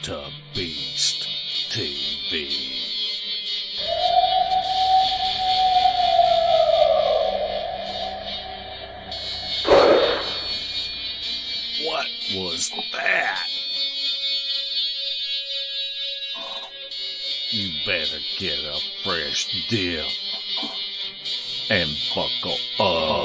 to Beast TV. What was that? You better get a fresh dip and buckle up.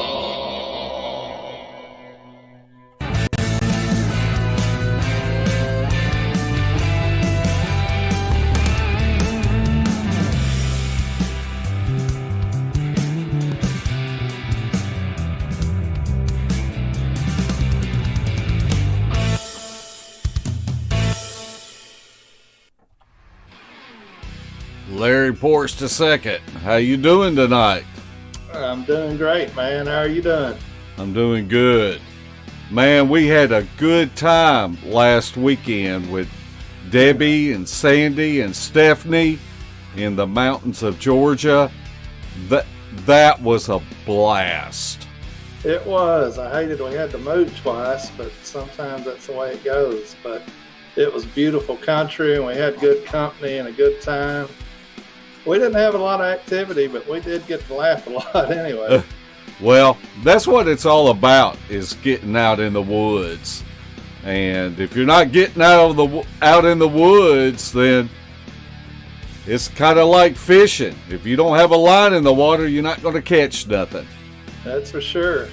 Larry Porst II. How you doing tonight? I'm doing great, man. How are you doing? I'm doing good. Man, we had a good time last weekend with Debbie and Sandy and Stephanie in the mountains of Georgia. That was a blast. It was. I hated we had to move twice, but sometimes that's the way it goes. But it was beautiful country, and we had good company and a good time. We didn't have a lot of activity, but we did get to laugh a lot anyway. Well, that's what it's all about, is getting out in the woods. And if you're not getting out in the woods, then it's kind of like fishing. If you don't have a line in the water, you're not going to catch nothing. That's for sure.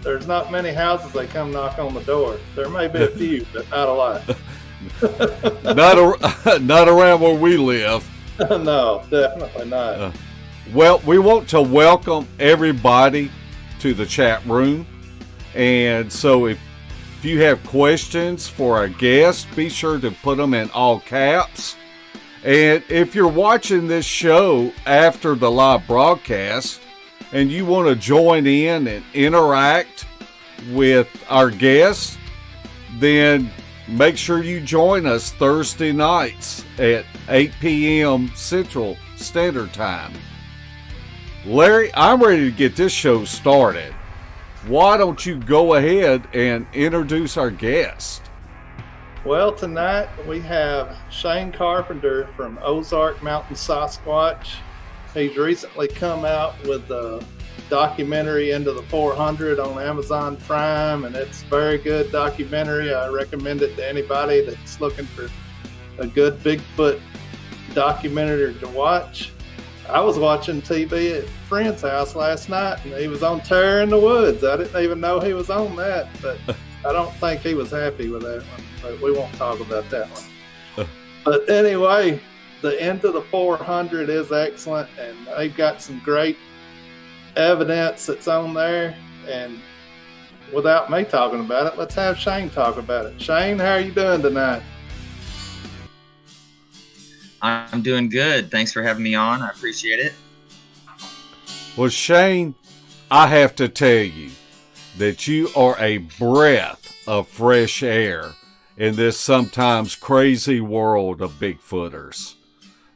There's not many houses that come knock on the door. There may be a few, but not a lot. Not around where we live. No, definitely not. Well, we want to welcome everybody to the chat room. And so if you have questions for our guests, be sure to put them in all caps. And if you're watching this show after the live broadcast and you want to join in and interact with our guests, then make sure you join us Thursday nights at 8 p.m. Central Standard Time. Larry, I'm ready to get this show started. Why don't you go ahead and introduce our guest? Well, tonight we have Shane Carpenter from Ozark Mountain Sasquatch. He's recently come out with the documentary Into the 400 on Amazon Prime, and it's a very good documentary. I recommend it to anybody that's looking for a good Bigfoot documentary to watch. I was watching TV at a friend's house last night, and he was on Terror in the Woods. I didn't even know he was on that, but I don't think he was happy with that one, but we won't talk about that one. But anyway, the Into the 400 is excellent, and they've got some great evidence that's on there. And without me talking about it, let's have Shane talk about it. Shane, how are you doing tonight? I'm doing good. Thanks for having me on. I appreciate it. Well, Shane, I have to tell you that you are a breath of fresh air in this sometimes crazy world of Bigfooters.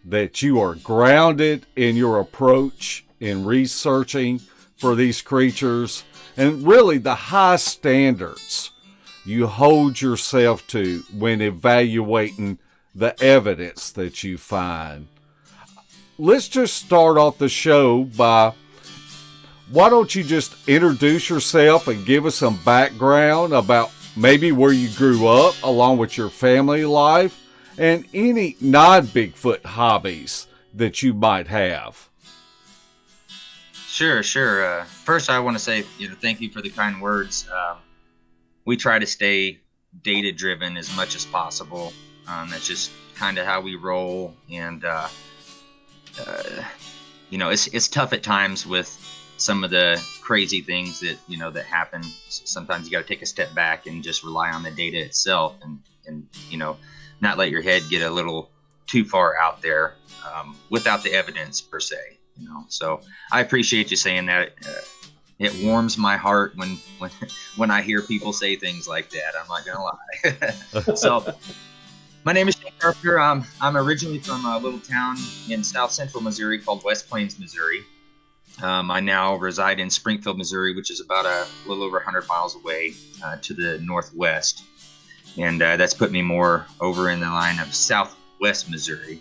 That you are grounded in your approach in researching for these creatures, and really the high standards you hold yourself to when evaluating the evidence that you find. Let's just start off the show by, why don't you just introduce yourself and give us some background about maybe where you grew up along with your family life and any non-Bigfoot hobbies that you might have. Sure. First, I want to say, thank you for the kind words. We try to stay data-driven as much as possible. That's just kind of how we roll, and it's tough at times with some of the crazy things that that happen. Sometimes you got to take a step back and just rely on the data itself, and not let your head get a little too far out there without the evidence per se. So I appreciate you saying that. It warms my heart when I hear people say things like that. I'm not gonna lie. So my name is Shane Carpenter. I'm originally from a little town in south central Missouri called West Plains, Missouri. I now reside in Springfield, Missouri, which is about a little over 100 miles away to the northwest. and that's put me more over in the line of Southwest Missouri.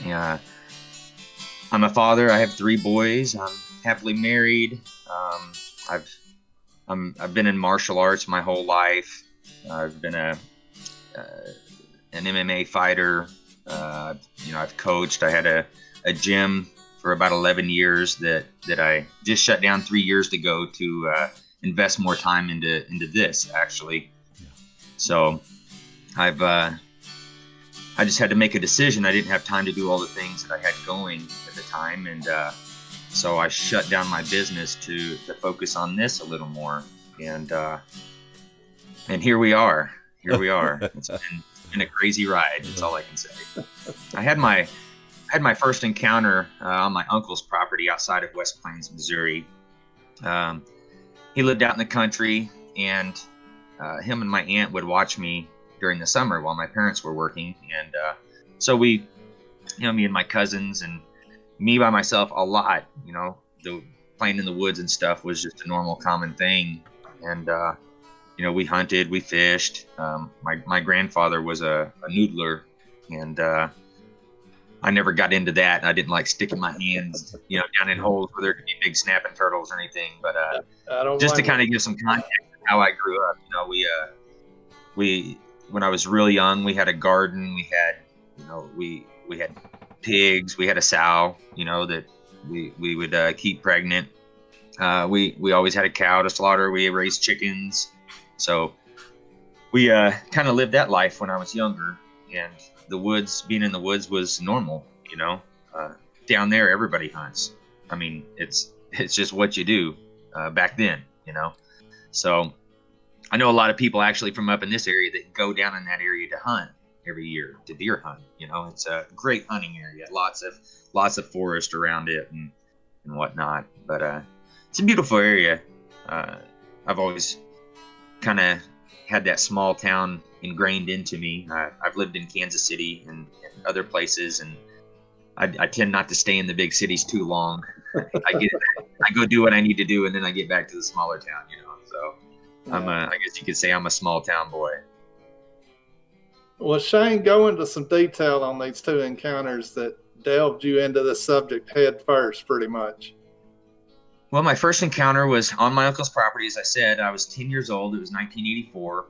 I'm a father. I have 3 boys. I'm happily married. I've been in martial arts my whole life. I've been an MMA fighter. I've coached. I had a gym for about 11 years that I just shut down 3 years ago to invest more time into this, actually. So I just had to make a decision. I didn't have time to do all the things that I had going at the time, and so I shut down my business to focus on this a little more. And here we are. It's been a crazy ride. That's all I can say. I had my first encounter on my uncle's property outside of West Plains, Missouri. He lived out in the country, and him and my aunt would watch me during the summer while my parents were working. And so we, me and my cousins and me by myself a lot, the playing in the woods and stuff was just a normal, common thing. And, we hunted, we fished. My grandfather was a noodler, and I never got into that. I didn't like sticking my hands, down in holes where there could be big snapping turtles or anything. But just to kind of give some context of how I grew up, we when I was real young, we had a garden. We had, we had pigs. We had a sow, that we would keep pregnant. We always had a cow to slaughter. We raised chickens. So we kind of lived that life when I was younger, and being in the woods was normal, down there, everybody hunts. I mean, it's just what you do back then, So I know a lot of people actually from up in this area that go down in that area to hunt every year, to deer hunt. It's a great hunting area, lots of forest around it and whatnot. But it's a beautiful area. I've always kind of had that small town ingrained into me. I've lived in Kansas City and other places, and I tend not to stay in the big cities too long. I go do what I need to do, and then I get back to the smaller town, So I guess you could say I'm a small town boy. Well, Shane, go into some detail on these 2 encounters that delved you into the subject head first, pretty much. Well, my first encounter was on my uncle's property. As I said, I was 10 years old. It was 1984.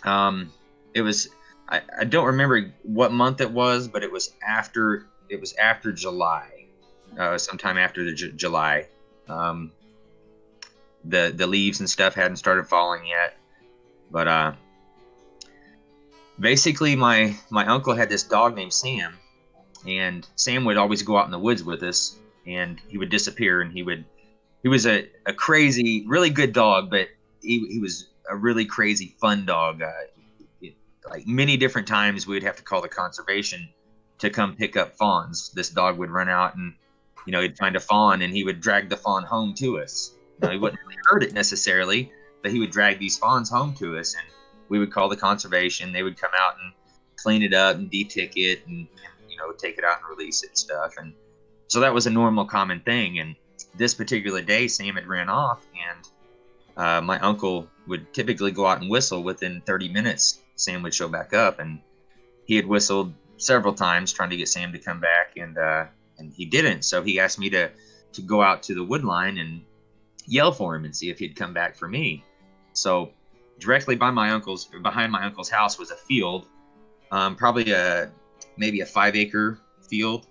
I don't remember what month it was, but it was after July, sometime after July. The leaves and stuff hadn't started falling yet, but basically my uncle had this dog named Sam, and Sam would always go out in the woods with us, and he would disappear, and he was a crazy, really good dog, but he was a really crazy fun dog. Like many different times we'd have to call the conservation to come pick up fawns. This dog would run out and, he'd find a fawn, and he would drag the fawn home to us. He wouldn't really hurt it necessarily, but he would drag these fawns home to us, and we would call the conservation. They would come out and clean it up and de-tick it and take it out and release it and stuff. And so that was a normal, common thing. And this particular day, Sam had ran off, and my uncle would typically go out and whistle. Within 30 minutes, Sam would show back up, and he had whistled several times trying to get Sam to come back, and he didn't. So he asked me to go out to the wood line and yell for him and see if he'd come back for me. So directly behind my uncle's house was a field, probably maybe a 5-acre field,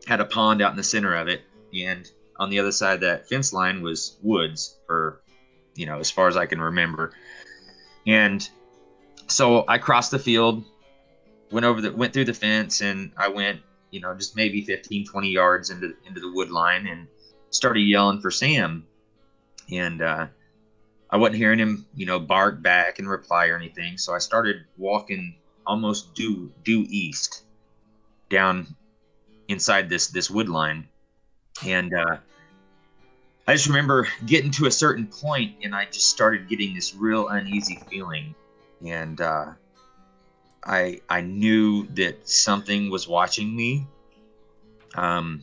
had a pond out in the center of it, and on the other side of that fence line was woods for, as far as I can remember. And so I crossed the field, went through the fence, and I went, just maybe 15, 20 yards into the wood line, and started yelling for Sam. And I wasn't hearing him, bark back and reply or anything. So I started walking almost due east down inside this wood line. And I just remember getting to a certain point, and I just started getting this real uneasy feeling. And I knew that something was watching me. I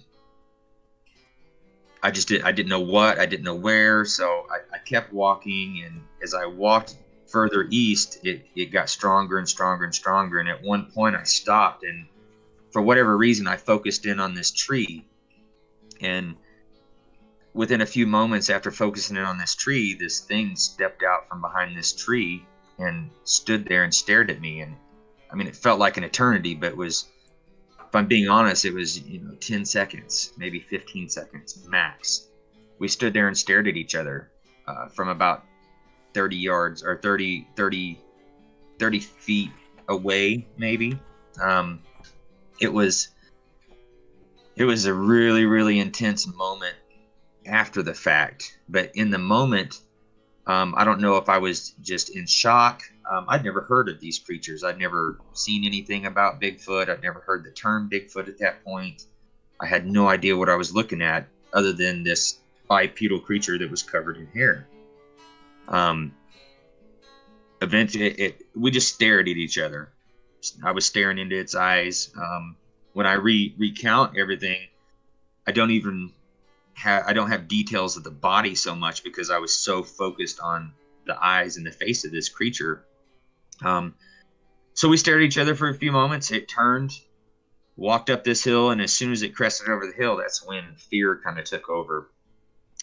didn't know what, I didn't know where. So I kept walking, and as I walked further east, it got stronger and stronger and stronger. And at one point I stopped, and for whatever reason, I focused in on this tree. And within a few moments after focusing in on this tree, this thing stepped out from behind this tree and stood there and stared at me. And I mean, it felt like an eternity, but it was, if I'm being honest, it was, 10 seconds, maybe 15 seconds max. We stood there and stared at each other from about 30 yards or 30 feet away, maybe. It was a really, really intense moment after the fact. But in the moment, I don't know if I was just in shock. I'd never heard of these creatures. I'd never seen anything about Bigfoot. I'd never heard the term Bigfoot at that point. I had no idea what I was looking at other than this bipedal creature that was covered in hair. Eventually, we just stared at each other. I was staring into its eyes. When I recount everything, I don't have details of the body so much because I was so focused on the eyes and the face of this creature. So we stared at each other for a few moments. It turned, walked up this hill, and as soon as it crested over the hill, that's when fear kind of took over.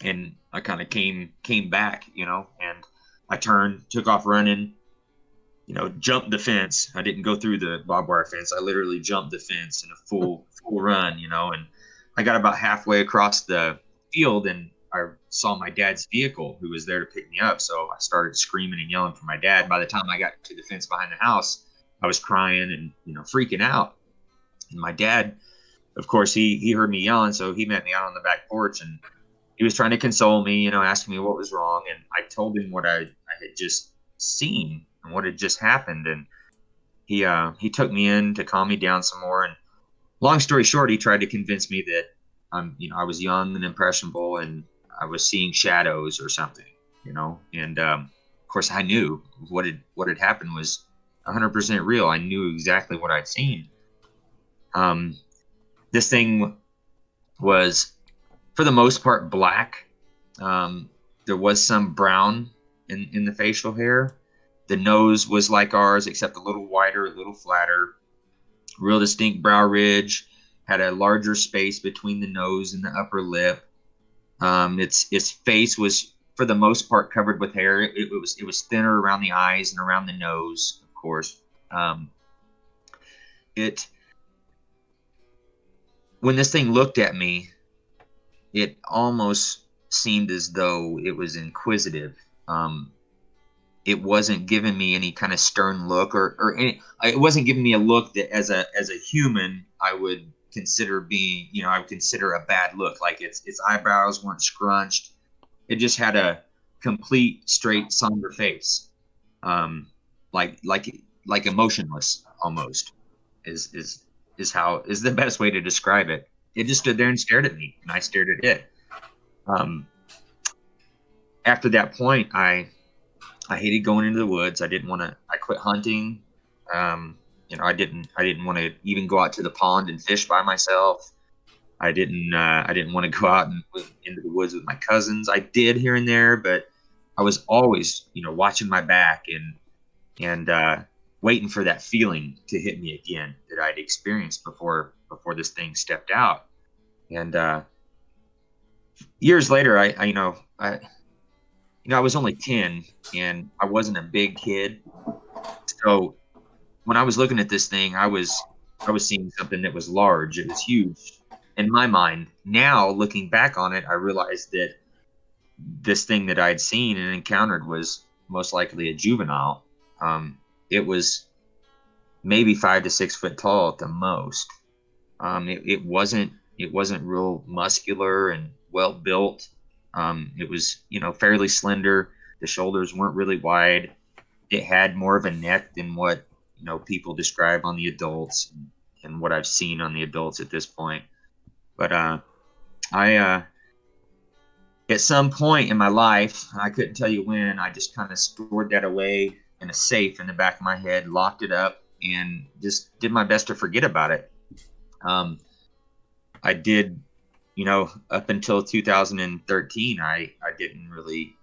And I kind of came back, and I turned, took off running, jumped the fence. I didn't go through the barbed wire fence. I literally jumped the fence in a full run, and I got about halfway across the field and I saw my dad's vehicle who was there to pick me up. So I started screaming and yelling for my dad. By the time I got to the fence behind the house, I was crying and, freaking out. And my dad, of course, he heard me yelling. So he met me out on the back porch and he was trying to console me, asking me what was wrong. And I told him what I had just seen and what had just happened. And he took me in to calm me down some more. And long story short, he tried to convince me that I was young and impressionable and I was seeing shadows or something, and of course I knew what had happened was 100% real. I knew exactly what I'd seen. This thing was for the most part black. There was some brown in the facial hair. The nose was like ours, except a little wider, a little flatter, real distinct brow ridge, had a larger space between the nose and the upper lip. Its face was for the most part covered with hair. It was thinner around the eyes and around the nose, of course. When this thing looked at me, it almost seemed as though it was inquisitive. It wasn't giving me any kind of stern look or any, it wasn't giving me a look that as a human I would consider being, I would consider a bad look. Like its eyebrows weren't scrunched. It just had a complete straight somber face. Like emotionless almost is the best way to describe it. It just stood there and stared at me and I stared at it. After that point, I hated going into the woods. I quit hunting. I didn't want to even go out to the pond and fish by myself. I didn't want to go out into the woods with my cousins. I did here and there, but I was always, watching my back and waiting for that feeling to hit me again that I'd experienced before this thing stepped out. And years later, I was only 10 and I wasn't a big kid, so when I was looking at this thing, I was seeing something that was large. It was huge in my mind. Now, looking back on it, I realized that this thing that I'd seen and encountered was most likely a juvenile. It was maybe 5 to 6 foot tall at the most. It wasn't real muscular and well built. It was, fairly slender. The shoulders weren't really wide. It had more of a neck than what people describe on the adults and what I've seen on the adults at this point. But I at some point in my life, I couldn't tell you when, I just kind of stored that away in a safe in the back of my head, locked it up, and just did my best to forget about it. I did, up until 2013, I didn't really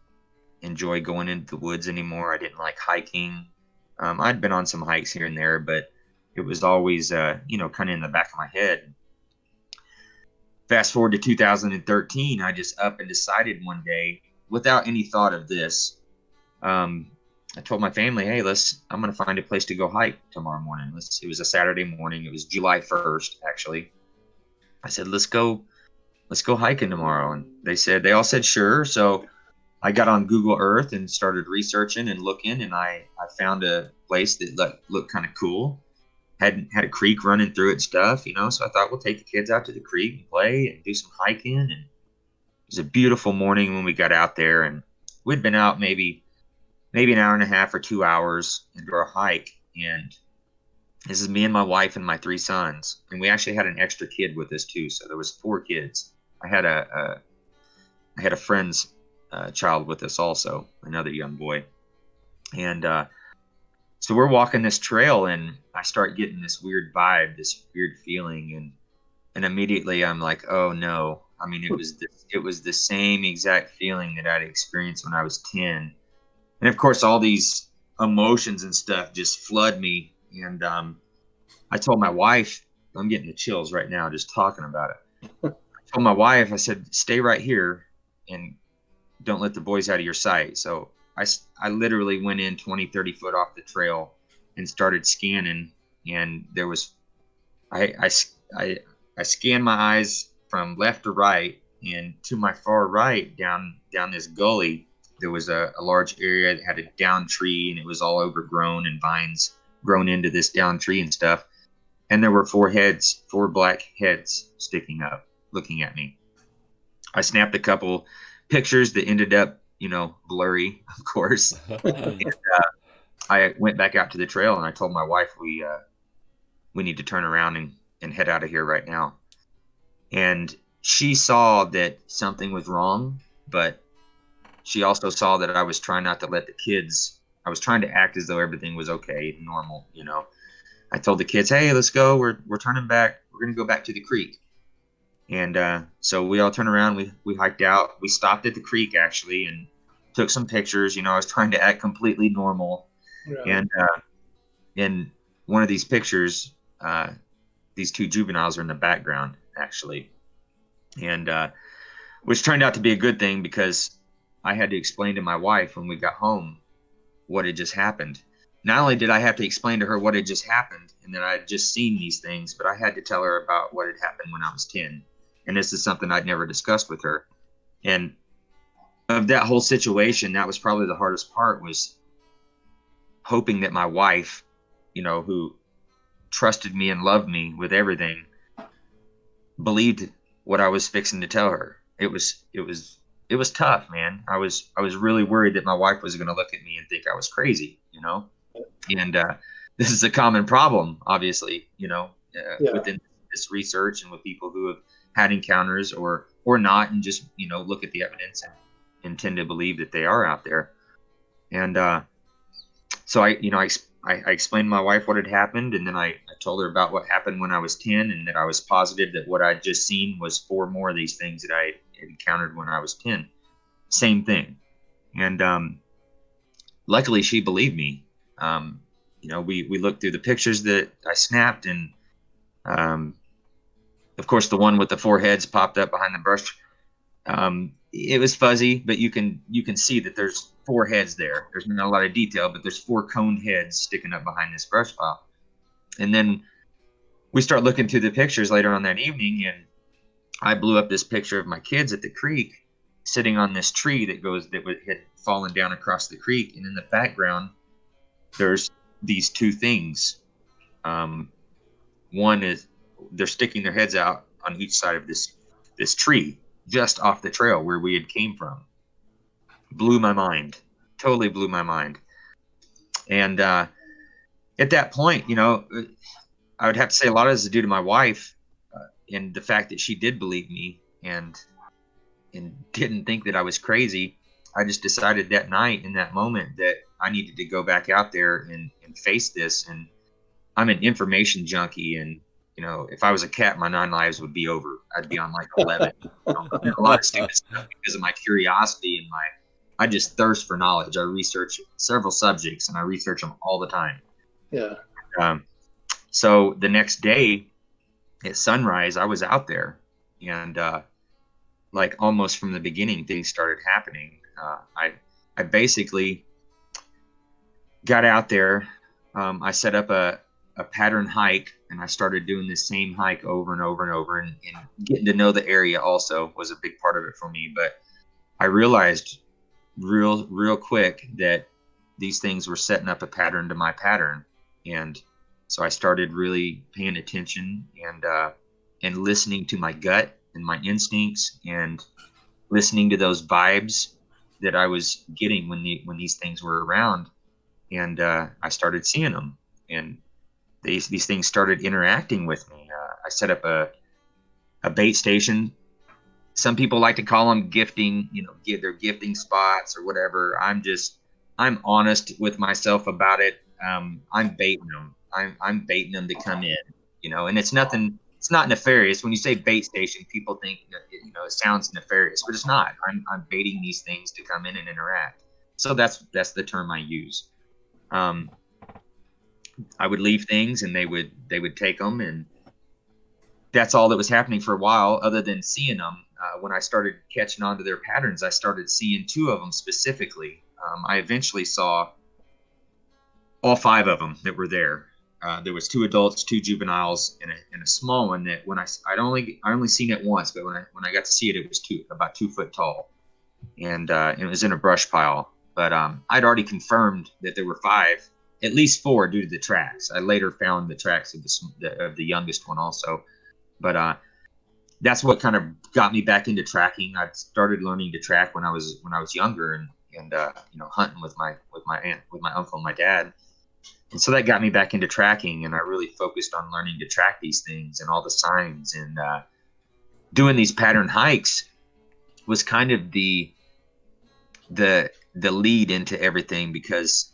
enjoy going into the woods anymore. I didn't like hiking. I'd been on some hikes here and there, but it was always, you know, kind of in the back of my head. Fast forward to 2013, I just up and decided one day, without any thought of this, I told my family, hey, I'm going to find a place to go hike tomorrow morning. It was a Saturday morning. It was July 1st, actually. I said, let's go hiking tomorrow. And they all said, sure. So I got on Google Earth and started researching and looking, and I found a place that looked kind of cool. Had a creek running through it and stuff, you know. So I thought, we'll take the kids out to the creek and play and do some hiking. And it was a beautiful morning when we got out there, and we'd been out maybe an hour and a half or 2 hours into our hike. And this is me and my wife and my 3 sons, and we actually had an extra kid with us too. So there was 4 kids. I had a friend's child with us also, another young boy. And so we're walking this trail, and I start getting this weird vibe, this weird feeling, and immediately I'm like, oh no. I mean, it was the same exact feeling that I'd experienced when I was 10. And of course, all these emotions and stuff just flood me. And I told my wife, I'm getting the chills right now just talking about it. I told my wife, I said, stay right here and don't let the boys out of your sight. So I literally went in 20, 30 foot off the trail and started scanning. And there was, I scanned my eyes from left to right, and to my far right, down this gully, there was a large area that had a down tree, and it was all overgrown and vines grown into this down tree and stuff. And there were 4 black heads sticking up, looking at me. I snapped a couple pictures that ended up, you know, blurry, of course. And, I went back out to the trail, and I told my wife, we need to turn around and head out of here right now. And she saw that something was wrong, but she also saw that I was trying not to let the kids, I was trying to act as though everything was okay, normal, you know. I told the kids, hey, let's go. We're turning back. We're going to go back to the creek. And so we all turned around. We hiked out. We stopped at the creek, actually, and took some pictures. You know, I was trying to act completely normal. Yeah. And in one of these pictures, these 2 juveniles are in the background, actually. And which turned out to be a good thing, because I had to explain to my wife when we got home what had just happened. Not only did I have to explain to her what had just happened and that I had just seen these things, but I had to tell her about what had happened when I was 10. And this is something I'd never discussed with her. And of that whole situation, that was probably the hardest part, was hoping that my wife, you know, who trusted me and loved me with everything, believed what I was fixing to tell her. It was tough, man. I was really worried that my wife was going to look at me and think I was crazy, you know. And this is a common problem, obviously, you know, within this research and with people who have had encounters or not, and just, you know, look at the evidence and tend to believe that they are out there. And so I explained to my wife what had happened, and then I told her about what happened when I was 10, and that I was positive that what I'd just seen was 4 more of these things that I had encountered when I was 10. Same thing. And luckily she believed me. You know, we looked through the pictures that I snapped, and of course the one with the 4 heads popped up behind the brush. It was fuzzy, but you can see that there's 4 heads there. There's not a lot of detail, but there's 4 coned heads sticking up behind this brush pile. And then we start looking through the pictures later on that evening, and I blew up this picture of my kids at the creek sitting on this tree that had fallen down across the creek. And in the background, there's these 2 things. One is they're sticking their heads out on each side of this tree just off the trail where we had came from. Blew my mind. Totally blew my mind. And at that point, you know, I would have to say a lot of this is due to my wife, and the fact that she did believe me and didn't think that I was crazy. I just decided that night, in that moment, that I needed to go back out there and face this. And I'm an information junkie, and you know, if I was a cat, my 9 lives would be over. I'd be on like 11. You know, a lot of stupid stuff because of my curiosity and I just thirst for knowledge. I research several subjects and I research them all the time. Yeah. So the next day at sunrise, I was out there, and like almost from the beginning, things started happening. I basically got out there. I set up a pattern hike, and I started doing this same hike over and over and over, and getting to know the area also was a big part of it for me. But I realized real quick that these things were setting up a pattern to my pattern. And so I started really paying attention and listening to my gut and my instincts, and listening to those vibes that I was getting when these things were around. And I started seeing them, and these things started interacting with me. I set up a bait station. Some people like to call them gifting, their gifting spots or whatever. I'm honest with myself about it. I'm baiting them. I'm baiting them to come in, and it's not nefarious. When you say bait station, people think, it sounds nefarious, but it's not. I'm baiting these things to come in and interact. So that's the term I use. I would leave things and they would take them, and that's all that was happening for a while, other than seeing them. When I started catching on to their patterns, I started seeing 2 of them specifically. I eventually saw all 5 of them that were there. There was 2 adults, 2 juveniles, and a small one that I only seen it once, but when I got to see it, it was about 2 foot tall, and it was in a brush pile. But I'd already confirmed that there were 5, at least 4, due to the tracks. I later found the tracks of the youngest one also, but that's what kind of got me back into tracking. I started learning to track when I was younger, and hunting with my aunt, with my uncle and my dad. And so that got me back into tracking, and I really focused on learning to track these things and all the signs. And doing these pattern hikes was kind of the lead into everything, because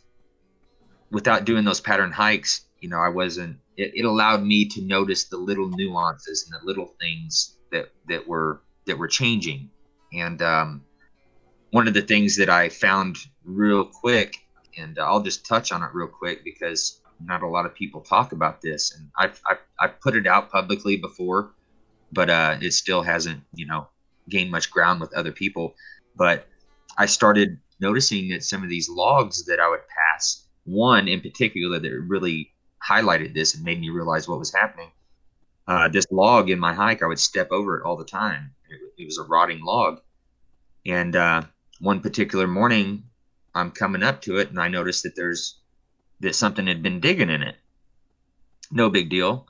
without doing those pattern hikes, I wasn't. It allowed me to notice the little nuances and the little things that were changing. And one of the things that I found real quick, and I'll just touch on it real quick because not a lot of people talk about this, and I've put it out publicly before, but it still hasn't gained much ground with other people. But I started noticing that some of these logs that I would pass, one in particular that really highlighted this and made me realize what was happening. This log in my hike, I would step over it all the time. It was a rotting log, and one particular morning, I'm coming up to it, and I noticed that something had been digging in it. No big deal.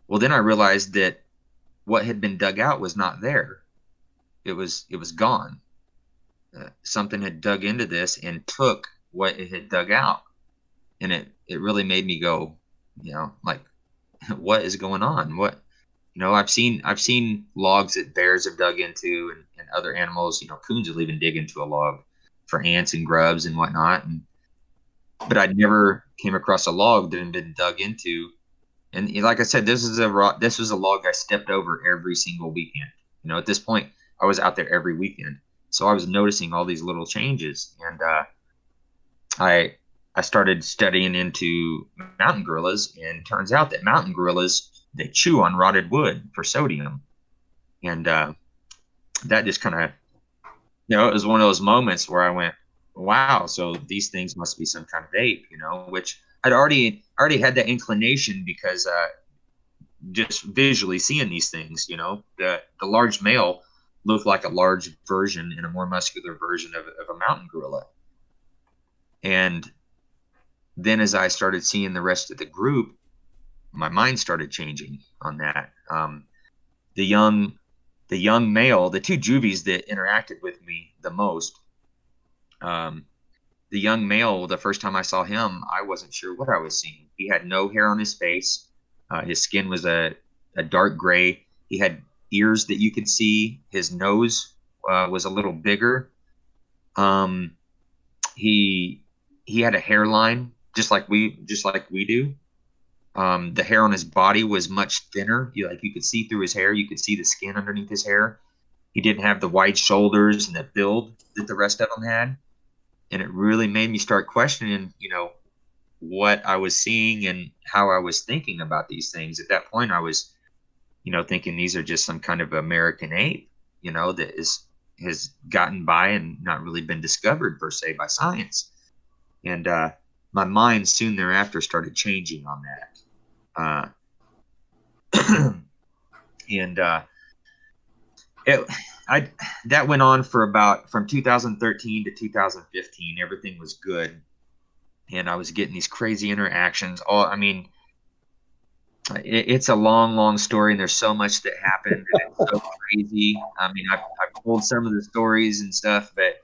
Well, then I realized that what had been dug out was not there. It was gone. Something had dug into this and took what it had dug out, and it really made me go, like, what is going on? What, I've seen logs that bears have dug into, and other animals, coons will even dig into a log for ants and grubs and whatnot. But I never came across a log that had been dug into. And like I said, this was a log I stepped over every single weekend. At this point, I was out there every weekend, so I was noticing all these little changes. And I started studying into mountain gorillas, and it turns out that mountain gorillas, they chew on rotted wood for sodium. And that just kind of, it was one of those moments where I went, wow, so these things must be some kind of ape, which I'd already had that inclination, because just visually seeing these things, the large male looked like a large version and a more muscular version of a mountain gorilla. And then as I started seeing the rest of the group, my mind started changing on that. The young male, the 2 juvies that interacted with me the most, the young male, the first time I saw him, I wasn't sure what I was seeing. He had no hair on his face. His skin was a dark gray. He had ears that you could see. His nose was a little bigger. He had a hairline just like we do. The hair on his body was much thinner. You could see through his hair. You could see the skin underneath his hair. He didn't have the wide shoulders and the build that the rest of them had. And it really made me start questioning, what I was seeing and how I was thinking about these things. At that point, I was, thinking these are just some kind of American ape, that has gotten by and not really been discovered per se by science. And my mind soon thereafter started changing on that. And that went on for from 2013 to 2015. Everything was good, and I was getting these crazy interactions. It's a long story, and there's so much that happened, and it's so crazy. I've told some of the stories and stuff, but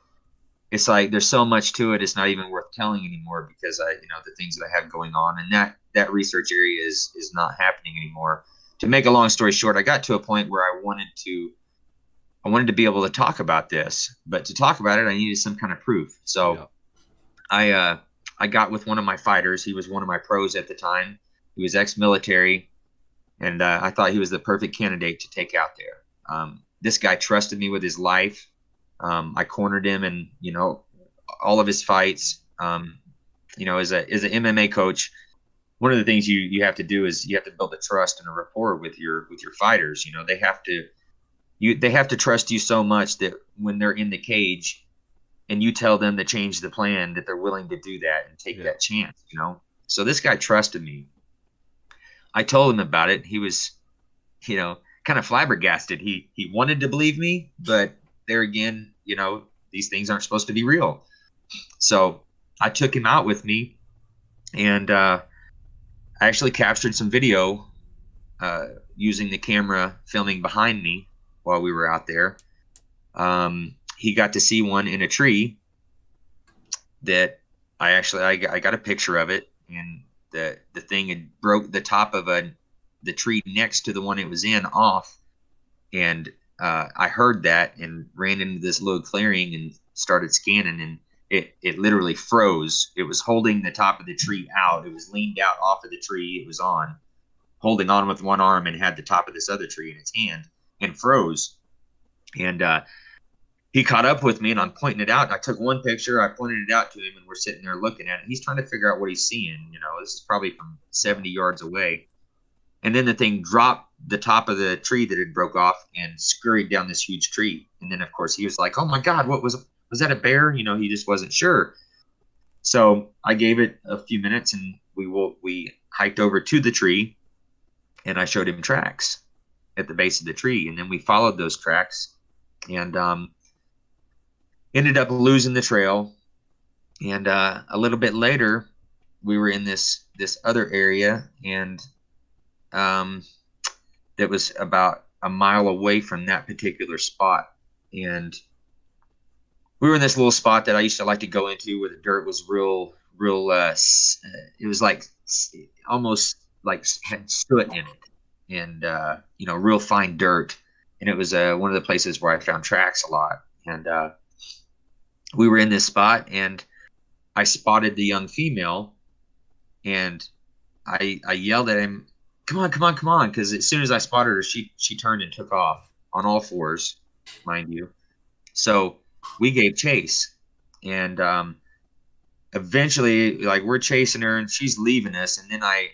it's like there's so much to it. It's not even worth telling anymore because the things that I have going on, and that research area is not happening anymore. To make a long story short, I got to a point where I wanted to be able to talk about this, but to talk about it, I needed some kind of proof. So I got with one of my fighters. He was one of my pros at the time. He was ex-military, and I thought he was the perfect candidate to take out there. This guy trusted me with his life. I cornered him in, all of his fights. As an MMA coach, one of the things you have to do is you have to build a trust and a rapport with your fighters. They have to trust you so much that when they're in the cage and you tell them to change the plan, that they're willing to do that and take that chance, So this guy trusted me. I told him about it. He was, kind of flabbergasted. He wanted to believe me, but there again, these things aren't supposed to be real. So I took him out with me, and I actually captured some video using the camera filming behind me while we were out there. He got to see one in a tree that I got a picture of it, and the thing had broke the top of the tree next to the one it was in off, and I heard that and ran into this little clearing and started scanning, and it literally froze. It was holding the top of the tree out. It was leaned out off of the tree it was on, holding on with one arm, and had the top of this other tree in its hand, and froze. And he caught up with me, and I'm pointing it out. I took one picture, I pointed it out to him, and we're sitting there looking at it. He's trying to figure out what he's seeing. This is probably from 70 yards away. And then the thing dropped the top of the tree that had broke off and scurried down this huge tree. And then, of course, he was like, "Oh my God, what was that a bear?" He just wasn't sure. So I gave it a few minutes, and we hiked over to the tree, and I showed him tracks at the base of the tree. And then we followed those tracks and ended up losing the trail. And a little bit later, we were in this other area, and that was about a mile away from that particular spot. And we were in this little spot that I used to like to go into where the dirt was real, it was like almost like had soot in it, and real fine dirt. And it was one of the places where I found tracks a lot. And we were in this spot, and I spotted the young female, and I yelled at him, come on, because as soon as I spotted her, she turned and took off on all fours, mind you. So we gave chase, and eventually, like, we're chasing her, and she's leaving us, and then I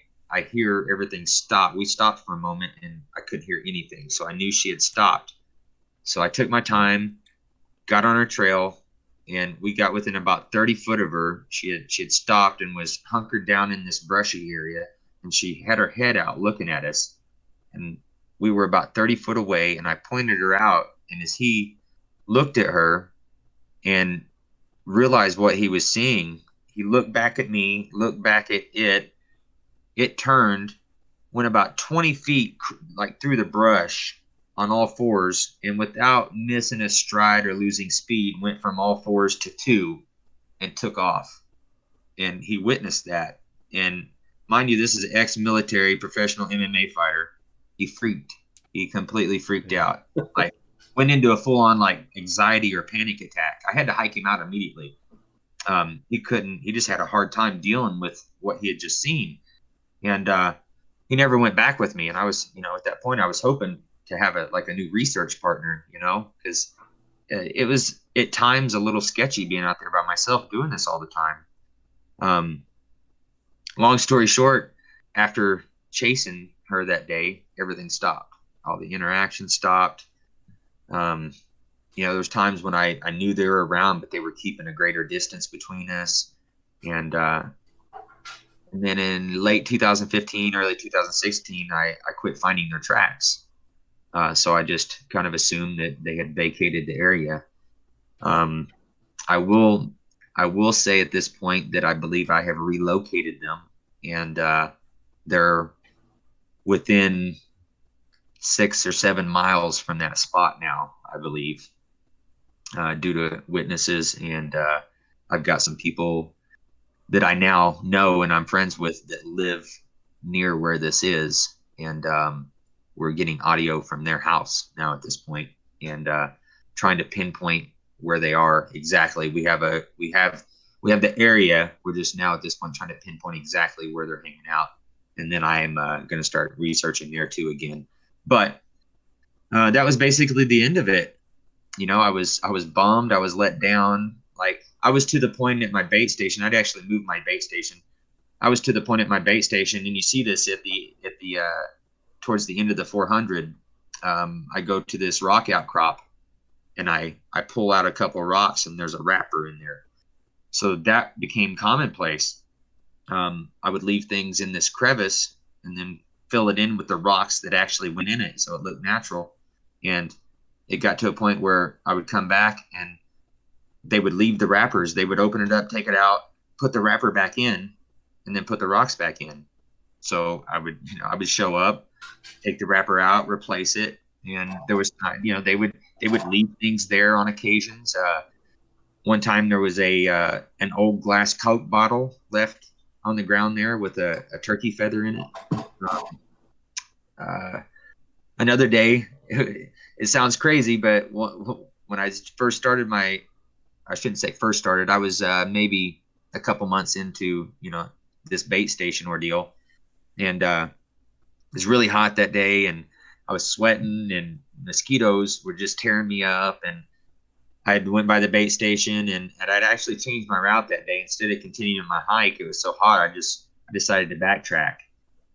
hear everything stop. We stopped for a moment, and I couldn't hear anything, so I knew she had stopped. So I took my time, got on her trail, and we got within about 30 foot of her. She had stopped and was hunkered down in this brushy area, and she had her head out looking at us. And we were about 30 foot away, and I pointed her out, and as he looked at her and realized what he was seeing, he looked back at me, looked back at it. It turned, went about 20 feet like through the brush on all fours, and without missing a stride or losing speed, went from all fours to two and took off. And he witnessed that. And mind you, this is an ex-military professional MMA fighter. He freaked. He completely freaked out. Like, went into a full-on like anxiety or panic attack. I had to hike him out immediately. He just had a hard time dealing with what he had just seen. And he never went back with me. And I was, at that point, I was hoping to have a new research partner, because it was at times a little sketchy being out there by myself doing this all the time. Long story short, after chasing her that day, everything stopped. All the interaction stopped. There's times when I knew they were around, but they were keeping a greater distance between us. And then in late 2015, early 2016, I quit finding their tracks. So I just kind of assumed that they had vacated the area. I will say at this point that I believe I have relocated them, and they're within 6 or 7 miles from that spot now, I believe, due to witnesses. And I've got some people that I now know and I'm friends with that live near where this is. And we're getting audio from their house now at this point, and trying to pinpoint where they are exactly. We have the area. We're just now at this point trying to pinpoint exactly where they're hanging out. And then I'm going to start researching there too again. But that was basically the end of it. I was bummed. I was let down. Like, I was to the point at my bait station. I'd actually moved my bait station. I was to the point at my bait station, and you see this at the towards the end of the 400. I go to this rock outcrop, and I pull out a couple of rocks, and there's a wrapper in there. So that became commonplace. I would leave things in this crevice and then fill it in with the rocks that actually went in it, so it looked natural. And it got to a point where I would come back and they would leave the wrappers. They would open it up, take it out, put the wrapper back in, and then put the rocks back in. So I would show up, take the wrapper out, replace it, and there was, they would leave things there on occasions. One time there was an old glass Coke bottle left on the ground there with a turkey feather in it. Another day, it sounds crazy, but when I first started I shouldn't say first started, I was maybe a couple months into, this bait station ordeal. And it was really hot that day, and I was sweating, and mosquitoes were just tearing me up. And I had went by the bait station, and I'd actually changed my route that day. Instead of continuing my hike, it was so hot, I decided to backtrack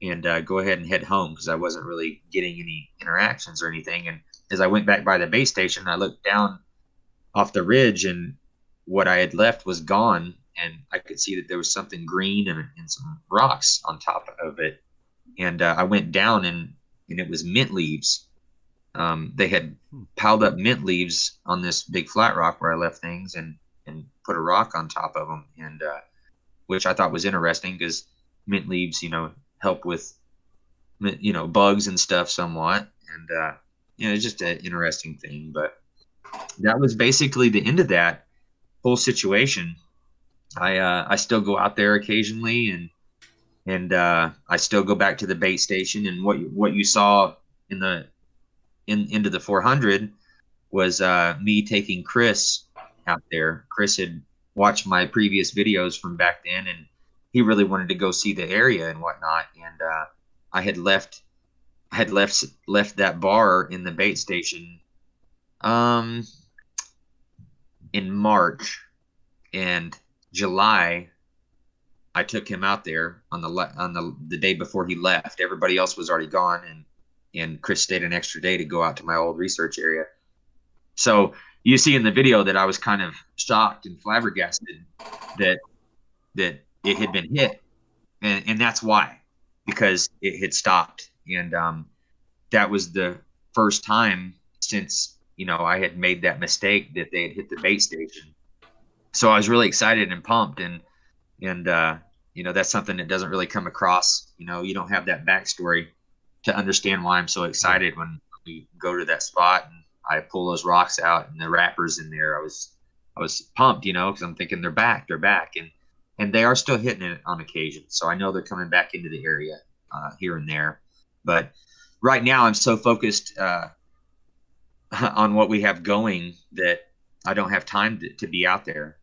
and go ahead and head home, because I wasn't really getting any interactions or anything. And as I went back by the bait station, I looked down off the ridge, and what I had left was gone. And I could see that there was something green and some rocks on top of it. And I went down, and it was mint leaves. They had piled up mint leaves on this big flat rock where I left things, and put a rock on top of them, and which I thought was interesting, because mint leaves, help with, bugs and stuff somewhat. And, it's just an interesting thing. But that was basically the end of that whole situation. I still go out there occasionally, and I still go back to the bait station. And what you saw into the 400 was me taking Chris out there. Chris had watched my previous videos from back then, and he really wanted to go see the area and whatnot. And I had left that bar in the bait station in March, and July I took him out there on the day before he left. Everybody else was already gone, and Chris stayed an extra day to go out to my old research area. So you see in the video that I was kind of shocked and flabbergasted that it had been hit, and that's why, because it had stopped. And that was the first time since I had made that mistake that they had hit the bait station. So I was really excited and pumped, and that's something that doesn't really come across. You don't have that backstory to understand why I'm so excited when we go to that spot and I pull those rocks out and the wrappers in there. I was pumped, because I'm thinking they're back, and they are still hitting it on occasion. So I know they're coming back into the area here and there. But right now I'm so focused on what we have going that I don't have time to be out there.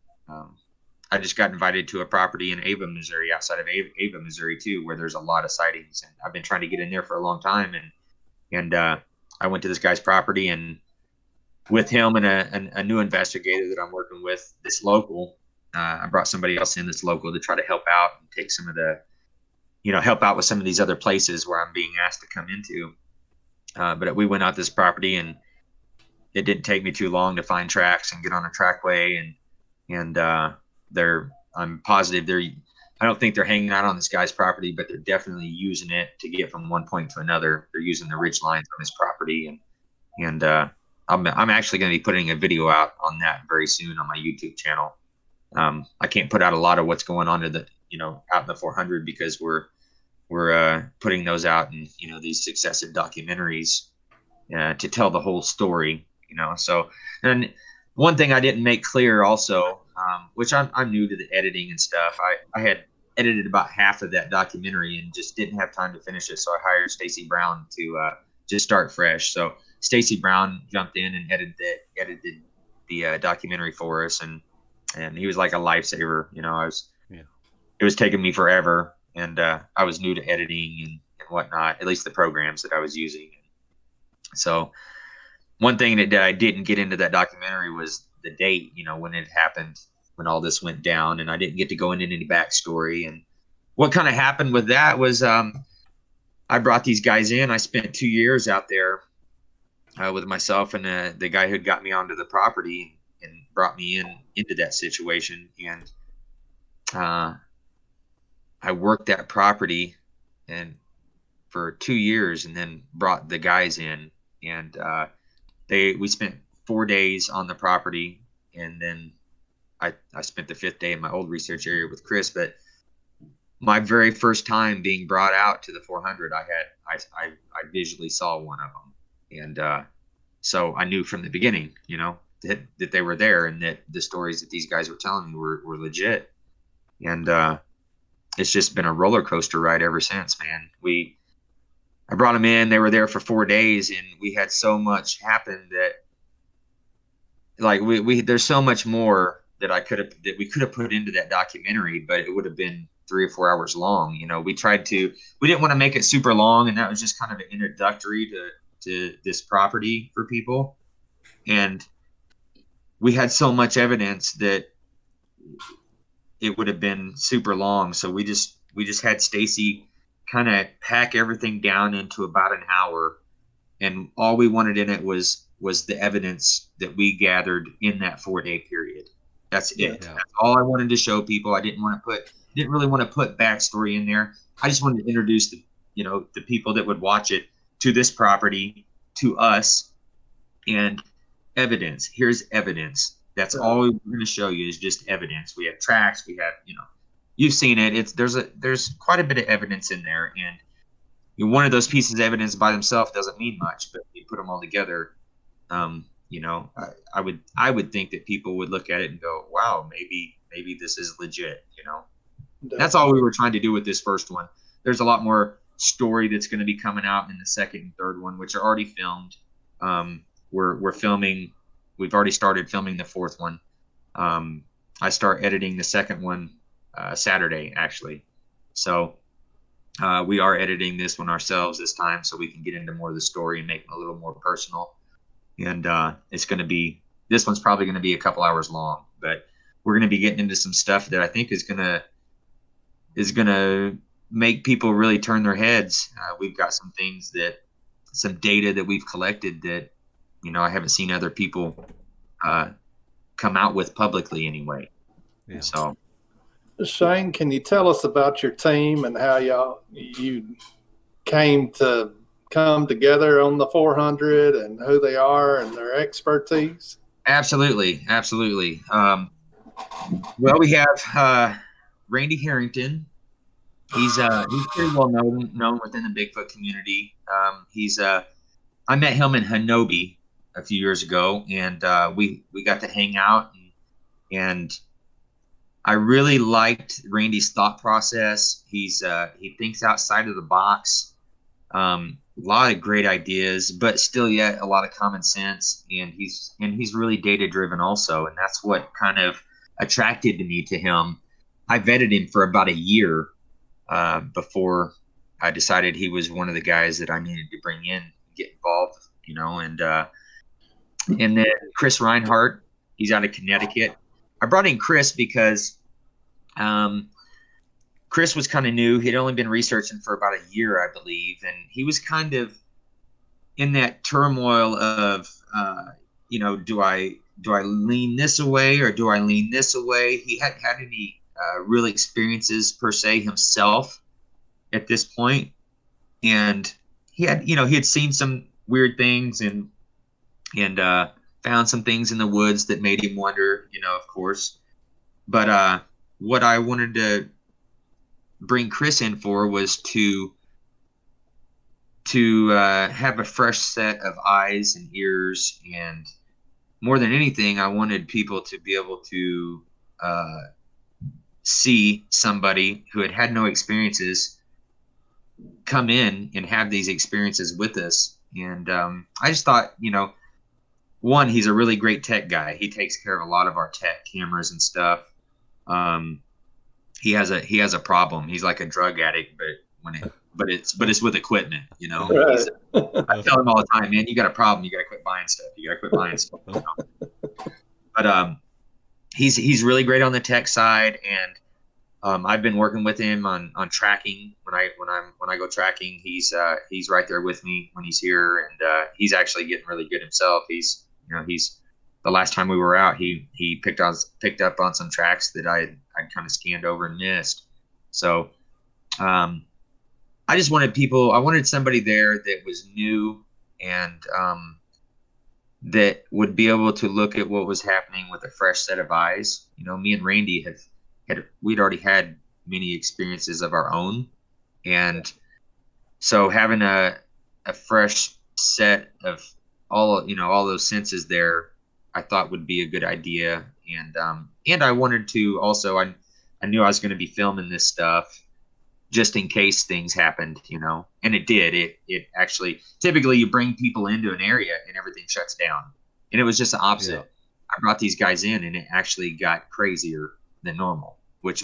I just got invited to a property in Ava, Missouri, outside of Ava, Missouri too, where there's a lot of sightings, and I've been trying to get in there for a long time. And I went to this guy's property, and with him and a new investigator that I'm working with, this local, I brought somebody else in that's local to try to help out and take some of the, help out with some of these other places where I'm being asked to come into. But we went out this property, and it didn't take me too long to find tracks and get on a trackway, and I'm positive I don't think they're hanging out on this guy's property, but they're definitely using it to get from one point to another. They're using the ridge lines on his property, and I'm actually going to be putting a video out on that very soon on my YouTube channel. I can't put out a lot of what's going on out in the 400, because we're putting those out in these successive documentaries to tell the whole story. So, and one thing I didn't make clear also, which I'm new to the editing and stuff. I had edited about half of that documentary and just didn't have time to finish it, so I hired Stacy Brown to just start fresh. So Stacy Brown jumped in and edited the documentary for us, and he was like a lifesaver. It was taking me forever, and I was new to editing and whatnot, at least the programs that I was using. So one thing that I didn't get into that documentary was the date, when it happened, when all this went down, and I didn't get to go into any backstory. And what kind of happened with that was I brought these guys in. I spent 2 years out there with myself and the guy who got me onto the property and brought me into that situation. And I worked that property and for 2 years, and then brought the guys in, and we spent 4 days on the property, and then I spent the 5th day in my old research area with Chris. But my very first time being brought out to the 400, I visually saw one of them, and so I knew from the beginning, that they were there, and that the stories that these guys were telling me were legit. And it's just been a roller coaster ride ever since, man. I brought them in. They were there for 4 days, and we had so much happen that, like, there's so much more that we could have put into that documentary, but it would have been 3 or 4 hours long. We didn't want to make it super long, and that was just kind of an introductory to this property for people. And we had so much evidence that it would have been super long. So we just had Stacy kind of pack everything down into about an hour, and all we wanted in it was the evidence that we gathered in that 4-day period. That's it. Yeah. That's all I wanted to show people. I didn't really want to put backstory in there. I just wanted to introduce the people that would watch it to this property, to us, and evidence. Here's evidence. That's all we're going to show you, is just evidence. We have tracks. We have, you've seen it. There's quite a bit of evidence in there, and one of those pieces of evidence by themselves doesn't mean much, but you put them all together. I would think that people would look at it and go, wow, maybe this is legit. That's all we were trying to do with this first one. There's a lot more story that's going to be coming out in the second and third one, which are already filmed. We're filming. We've already started filming the fourth one. I start editing the second one Saturday, actually. So we are editing this one ourselves this time, so we can get into more of the story and make it a little more personal. And this one's probably going to be a couple hours long, but we're going to be getting into some stuff that I think is going to make people really turn their heads. We've got some data that we've collected that, I haven't seen other people come out with publicly anyway. Yeah. So, Shane, can you tell us about your team and how you came to come together on the 400 and who they are and their expertise? Absolutely. Well, we have Randy Harrington. He's pretty well known within the Bigfoot community. I met him in Hanobi a few years ago, and we got to hang out, and I really liked Randy's thought process. He thinks outside of the box. A lot of great ideas, but still yet a lot of common sense, and he's really data driven also, and that's what kind of attracted me to him. I vetted him for about a year before I decided he was one of the guys that I needed to bring in and get involved, and then Chris Reinhardt, he's out of Connecticut. I brought in Chris because Chris was kind of new. He'd only been researching for about a year, I believe, and he was kind of in that turmoil of, do I lean this away or do I lean this away? He hadn't had any real experiences per se himself at this point, and he had seen some weird things and found some things in the woods that made him wonder, of course. But what I wanted to bring Chris in for was to have a fresh set of eyes and ears, and more than anything, I wanted people to be able to see somebody who had no experiences come in and have these experiences with us. And I just thought, one, he's a really great tech guy. He takes care of a lot of our tech cameras and stuff. He has a problem. He's like a drug addict, but it's with equipment, Right. I tell him all the time, man, you got a problem. You got to quit buying stuff. But he's really great on the tech side, and I've been working with him on tracking. When I go tracking, he's right there with me when he's here, and he's actually getting really good himself. He's the last time we were out, he picked up on some tracks that I'd kind of scanned over and missed. So I just wanted somebody there that was new and that would be able to look at what was happening with a fresh set of eyes. Me and Randy we'd already had many experiences of our own, and so having a fresh set of all those senses there, I thought would be a good idea. And I wanted to also, I knew I was going to be filming this stuff just in case things happened, and it did. It actually, typically you bring people into an area and everything shuts down, and it was just the opposite. Yeah. I brought these guys in and it actually got crazier than normal, which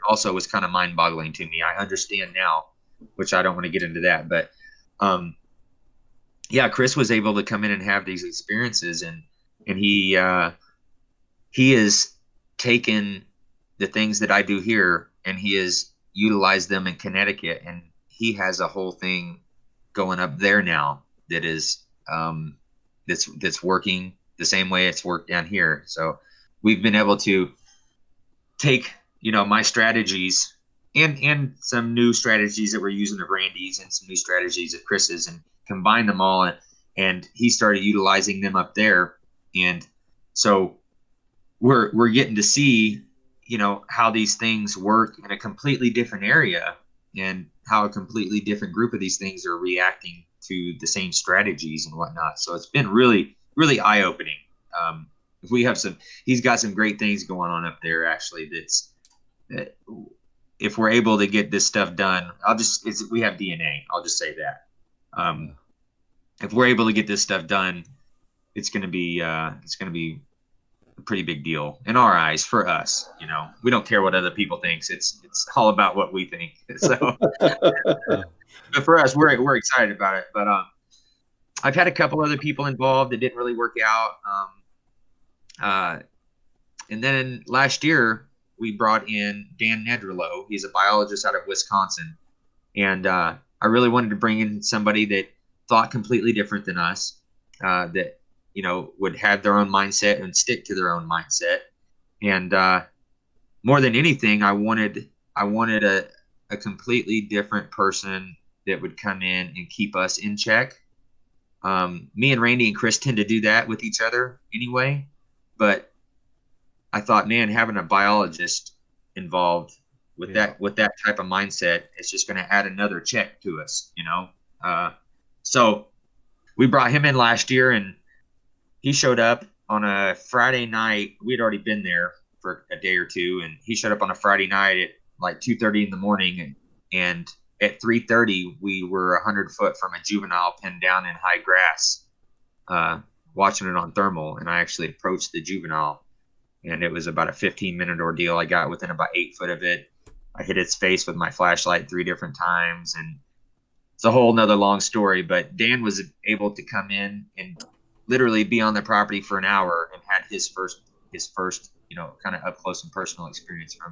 also was kind of mind boggling to me. I understand now, which I don't want to get into that, but yeah, Chris was able to come in and have these experiences, and he has taken the things that I do here and he has utilized them in Connecticut, and he has a whole thing going up there now that is that's working the same way it's worked down here. So we've been able to take my strategies and some new strategies that we're using of Randy's and some new strategies of Chris's and combine them all, and he started utilizing them up there. And so we're getting to see how these things work in a completely different area, and how a completely different group of these things are reacting to the same strategies and whatnot. So it's been really, really eye-opening. He's got some great things going on up there, actually, that if we're able to get this stuff done, we have DNA. I'll just say that. If we're able to get this stuff done, it's going to be a pretty big deal in our eyes. For us, we don't care what other people think. It's all about what we think. So, but for us, we're excited about it. But I've had a couple other people involved that didn't really work out. And then last year we brought in Dan Nedrolo. He's a biologist out of Wisconsin, and I really wanted to bring in somebody that thought completely different than us, that would have their own mindset and stick to their own mindset. And more than anything, I wanted a completely different person that would come in and keep us in check. Me and Randy and Chris tend to do that with each other anyway, but I thought, man, having a biologist involved with that type of mindset, it's just going to add another check to us, so we brought him in last year, and he showed up on a Friday night. We'd already been there for a day or two, and he showed up on a Friday night at like 2:30 in the morning, and at 3:30 we were 100 foot from a juvenile pinned down in high grass, watching it on thermal. And I actually approached the juvenile, and it was about a 15-minute ordeal. I got within about 8 foot of it. I hit its face with my flashlight 3 different times, and it's a whole nother long story. But Dan was able to come in and literally be on the property for an hour and had his first kind of up close and personal experience from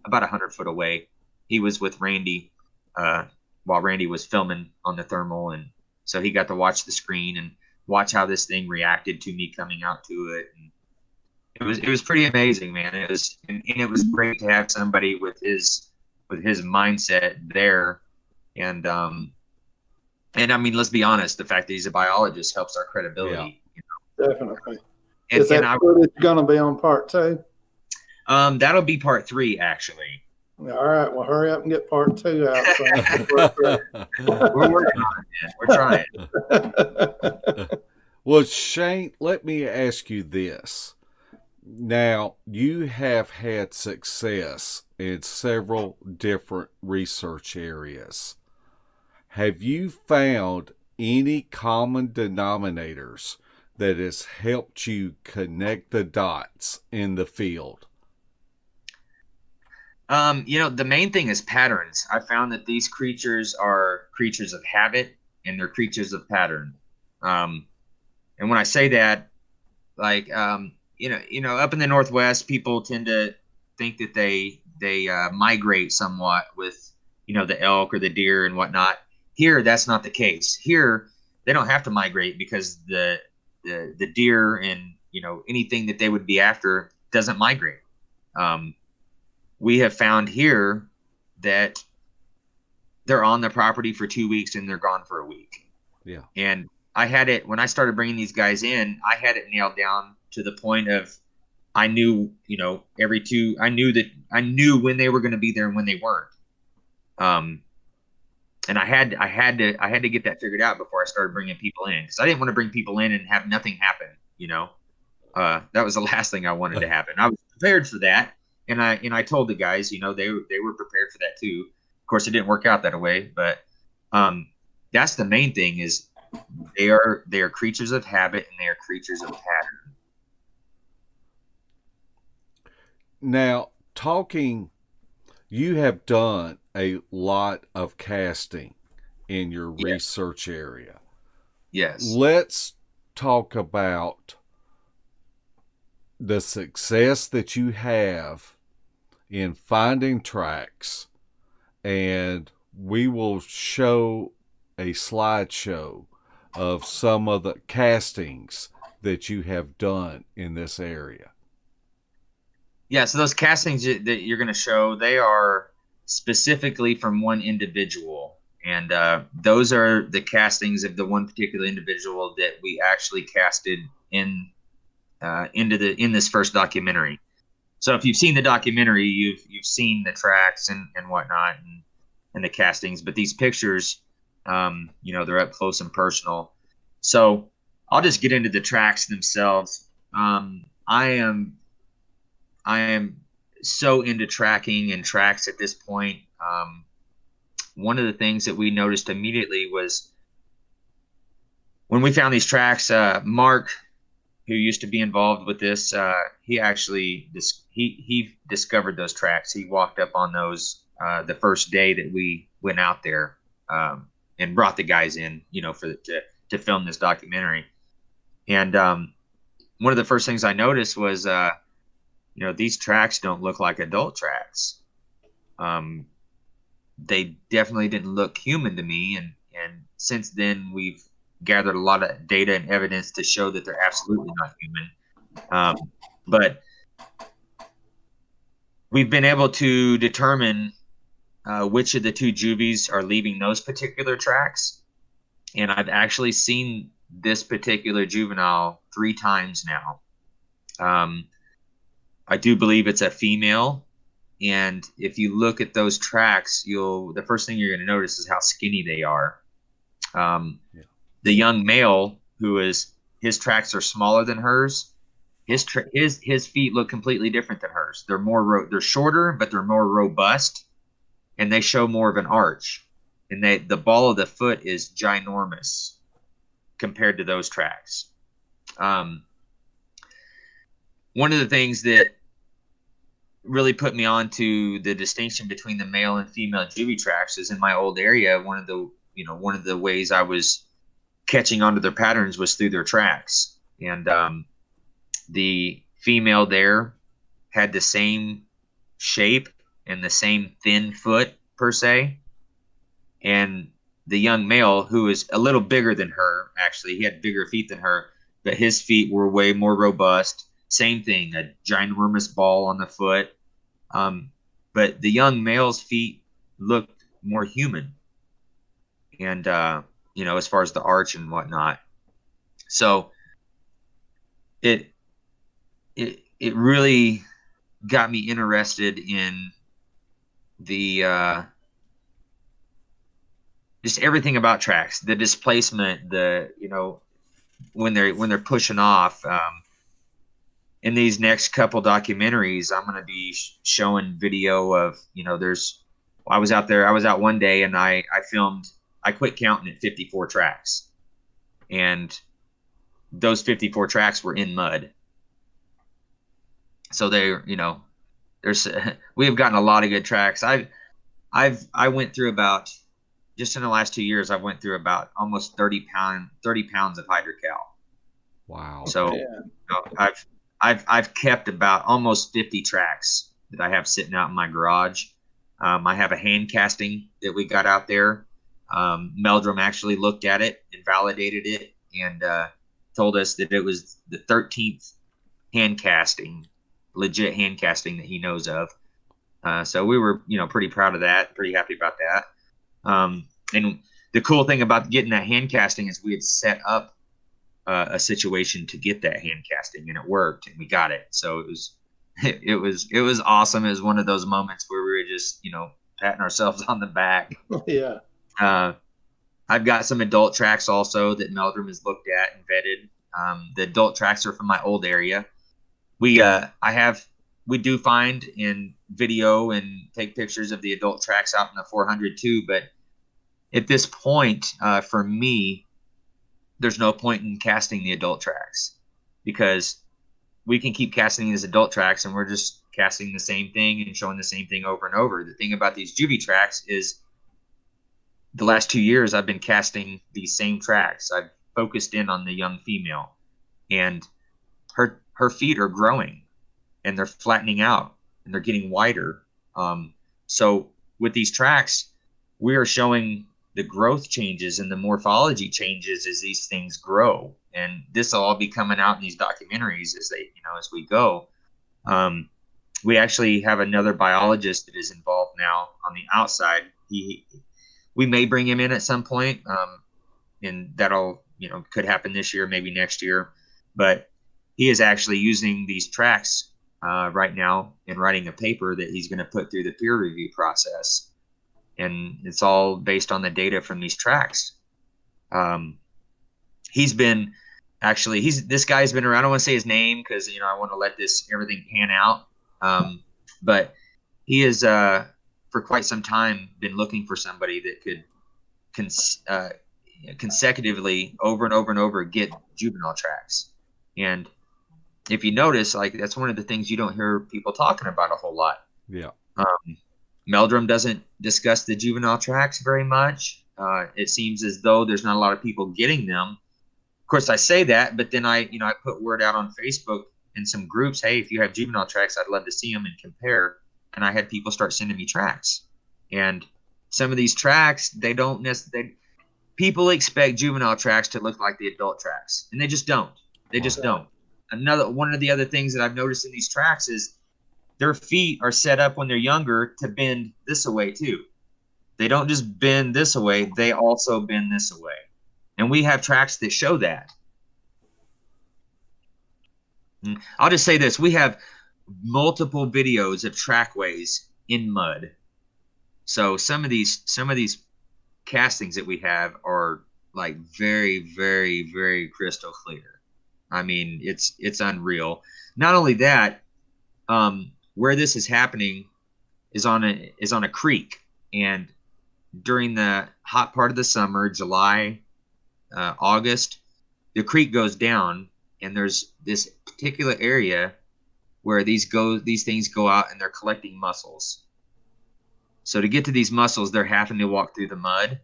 about 100 foot away. He was with Randy while Randy was filming on the thermal, and so he got to watch the screen and watch how this thing reacted to me coming out to it. And it was pretty amazing, man. It was great to have somebody with his mindset there. And I mean, let's be honest, the fact that he's a biologist helps our credibility. Yeah. Definitely. And, Is that footage going to be on part 2? That'll be part 3, actually. All right. Well, hurry up and get part 2 out. We're working on it, man. We're trying. Well, Shane, let me ask you this. Now, you have had success in several different research areas. Have you found any common denominators that has helped you connect the dots in the field? The main thing is patterns. I found that these creatures are creatures of habit, and they're creatures of pattern. And when I say that, like, up in the Northwest, people tend to think that they migrate somewhat with, the elk or the deer and whatnot. Here, that's not the case. Here, they don't have to migrate because the deer and, anything that they would be after doesn't migrate. We have found here that they're on the property for 2 weeks and they're gone for a week. Yeah. And I had it when I started bringing these guys in, I had it nailed down to the point of I knew, I knew when they were going to be there and when they weren't. And I had to get that figured out before I started bringing people in, because I didn't want to bring people in and have nothing happen. That was the last thing I wanted to happen. I was prepared for that. And I told the guys, they were prepared for that too. Of course, it didn't work out that way, but that's the main thing is they are creatures of habit and they are creatures of pattern. Now, you have done a lot of casting in your research area. Yes. Let's talk about the success that you have in finding tracks, and we will show a slideshow of some of the castings that you have done in this area. Yeah, so those castings that you're going to show, they are specifically from one individual, and those are the castings of the one particular individual that we actually casted in this first documentary. So if you've seen the documentary, you've seen the tracks and whatnot and the castings, but these pictures, they're up close and personal. So I'll just get into the tracks themselves. I am so into tracking and tracks at this point. One of the things that we noticed immediately was when we found these tracks, Mark, who used to be involved with this, he actually he discovered those tracks. He walked up on those the first day that we went out there and brought the guys in, to film this documentary. And one of the first things I noticed was, these tracks don't look like adult tracks. They definitely didn't look human to me. And since then, we've gathered a lot of data and evidence to show that they're absolutely not human. But we've been able to determine which of the two juvies are leaving those particular tracks. And I've actually seen this particular juvenile 3 times now. I do believe it's a female. And if you look at those tracks, the first thing you're going to notice is how skinny they are. The young male, his tracks are smaller than hers. His feet look completely different than hers. They're shorter, but they're more robust, and they show more of an arch. And the ball of the foot is ginormous compared to those tracks. One of the things that really put me on to the distinction between the male and female juvie tracks is in my old area, one of the one of the ways I was catching onto their patterns was through their tracks. And the female there had the same shape and the same thin foot per se. And the young male, who is a little bigger than her, actually, he had bigger feet than her, but his feet were way more robust. Same thing, a ginormous ball on the foot. But the young male's feet looked more human. And, as far as the arch and whatnot. So it really got me interested in the just everything about tracks, the displacement, when they're pushing off. In these next couple documentaries, I'm going to be showing video of, I was out one day and I quit counting at 54 tracks, and those 54 tracks were in mud. So we have gotten a lot of good tracks. I went through about, just in the last 2 years, I went through about almost 30 pounds of hydrocal. Wow. So I've kept about almost 50 tracks that I have sitting out in my garage. I have a hand casting that we got out there. Meldrum actually looked at it and validated it, and told us that it was the 13th legit hand casting that he knows of. So we were, pretty proud of that, pretty happy about that. And the cool thing about getting that hand casting is we had set up a situation to get that hand casting, and it worked, and we got it. So it was awesome. It was one of those moments where we were just, patting ourselves on the back. Yeah. I've got some adult tracks also that Meldrum has looked at and vetted. The adult tracks are from my old area. We do find and video and take pictures of the adult tracks out in the 400 too, but at this point, for me, there's no point in casting the adult tracks, because we can keep casting these adult tracks and we're just casting the same thing and showing the same thing over and over. The thing about these juvie tracks is the last 2 years I've been casting these same tracks. I've focused in on the young female, and her feet are growing and they're flattening out and they're getting wider. So with these tracks, we are showing the growth changes and the morphology changes as these things grow. And this will all be coming out in these documentaries as we go. We actually have another biologist that is involved now on the outside. We may bring him in at some point, and that'll, could happen this year, maybe next year. But he is actually using these tracks right now and writing a paper that he's going to put through the peer review process. And it's all based on the data from these tracks. This guy's been around. I don't want to say his name because, I want to let everything pan out. But he is, for quite some time, been looking for somebody that could consecutively over and over and over get juvenile tracks. And if you notice, that's one of the things you don't hear people talking about a whole lot. Yeah. Meldrum doesn't discuss the juvenile tracks very much. It seems as though there's not a lot of people getting them. Of course, I say that, but then I put word out on Facebook in some groups, hey, if you have juvenile tracks, I'd love to see them and compare. And I had people start sending me tracks. And some of these tracks, they don't necessarily, people expect juvenile tracks to look like the adult tracks, and they just don't. They just don't. One of the other things that I've noticed in these tracks is their feet are set up when they're younger to bend this away too. They don't just bend this away, they also bend this away. And we have tracks that show that. I'll just say this, we have multiple videos of trackways in mud. So some of these castings that we have are very, very, very crystal clear. I mean, it's unreal. Not only that, where this is happening is on a creek, and during the hot part of the summer, July, August, the creek goes down, and there's this particular area where these things go out and they're collecting mussels. So to get to these mussels, they're having to walk through the mud,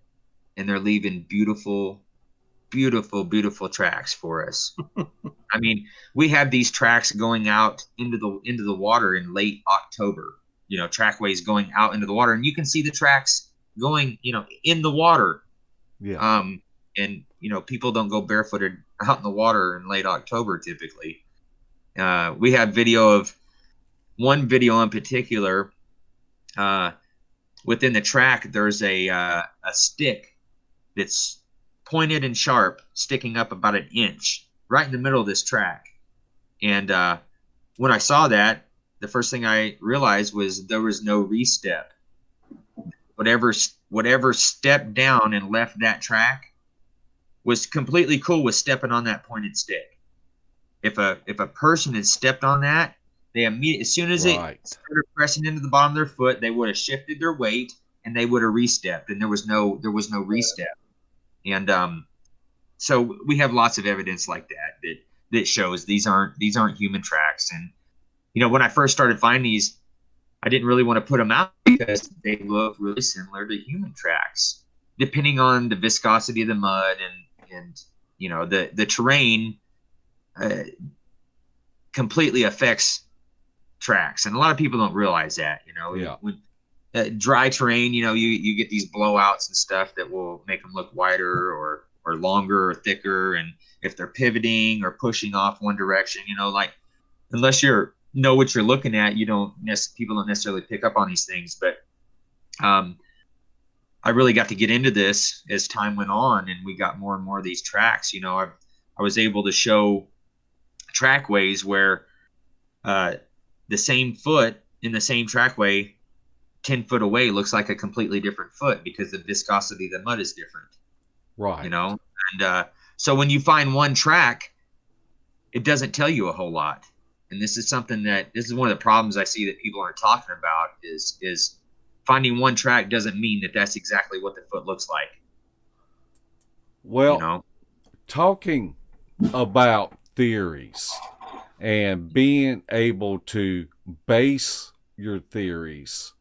and they're leaving beautiful, beautiful, beautiful tracks for us. I mean, we had these tracks going out into the water in late October. Trackways going out into the water, and you can see the tracks going, in the water. Yeah. And people don't go barefooted out in the water in late October typically. We have one video in particular. Within the track, there's a stick that's pointed and sharp, sticking up about an inch, right in the middle of this track. And when I saw that, the first thing I realized was there was no re-step. Whatever stepped down and left that track was completely cool with stepping on that pointed stick. If a person had stepped on that, they immediately, as soon as it started pressing into the bottom of their foot, they would have shifted their weight and they would have re-stepped, and there was no re-step. And so we have lots of evidence like that shows these aren't human tracks. And when I first started finding these, I didn't really want to put them out because they look really similar to human tracks, depending on the viscosity of the mud and the terrain completely affects tracks. And a lot of people don't realize that. When dry terrain, you get these blowouts and stuff that will make them look wider or longer or thicker. And if they're pivoting or pushing off one direction, unless you know what you're looking at, people don't necessarily pick up on these things. But I really got to get into this as time went on, and we got more and more of these tracks. I was able to show trackways where the same foot in the same trackway 10 foot away looks like a completely different foot because the viscosity of the mud is different. Right. And so when you find one track, it doesn't tell you a whole lot. And this is one of the problems I see that people aren't talking about is finding one track doesn't mean that that's exactly what the foot looks like. Well, talking about theories and being able to base your theories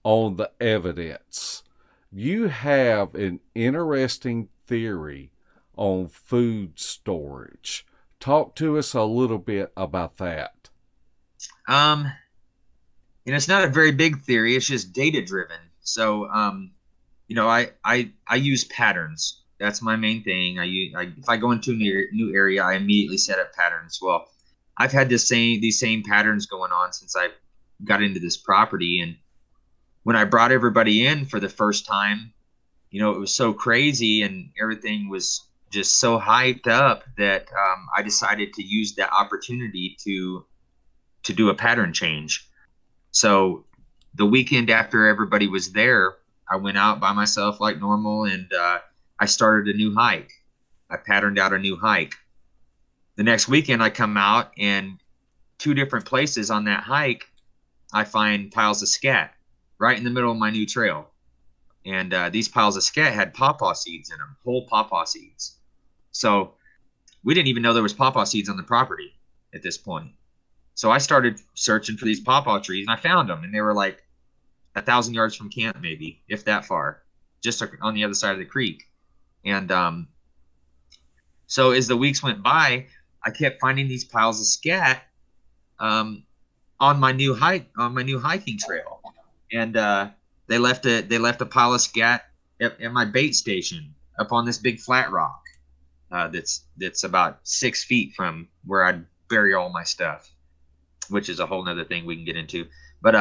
on the evidence, you have an interesting theory on food storage. Talk to us a little bit about that. It's not a very big theory. It's just data driven. So, I use patterns. That's my main thing. If I go into a new area, I immediately set up patterns. Well, I've had these same patterns going on since I got into this property. And when I brought everybody in for the first time, it was so crazy and everything was just so hyped up that I decided to use that opportunity to do a pattern change. So the weekend after everybody was there, I went out by myself like normal, and I started a new hike. I patterned out a new hike. The next weekend I come out, and 2 different places on that hike, I find piles of scat right in the middle of my new trail. And these piles of scat had pawpaw seeds in them, whole pawpaw seeds. So we didn't even know there was pawpaw seeds on the property at this point. So I started searching for these pawpaw trees, and I found them, and they were like 1,000 yards from camp, maybe, if that far, just on the other side of the creek. And so as the weeks went by, I kept finding these piles of scat on my new hiking trail, and they left a pile of scat at my bait station up on this big flat rock that's about 6 feet from where I'd bury all my stuff, which is a whole nother thing we can get into. But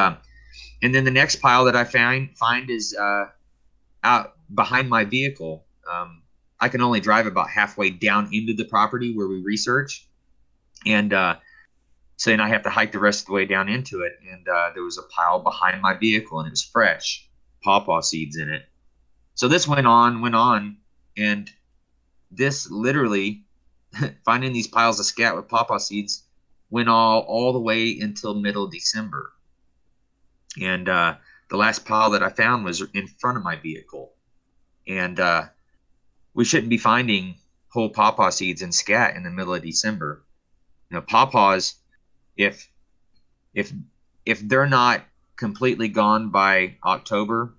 and then the next pile that I find is out behind my vehicle. I can only drive about halfway down into the property where we research, and so then I have to hike the rest of the way down into it. And there was a pile behind my vehicle, and it was fresh pawpaw seeds in it. So this went on, and this literally finding these piles of scat with pawpaw seeds went all the way until middle December. And the last pile that I found was in front of my vehicle. And we shouldn't be finding whole pawpaw seeds and scat in the middle of December. Pawpaws, if they're not completely gone by October,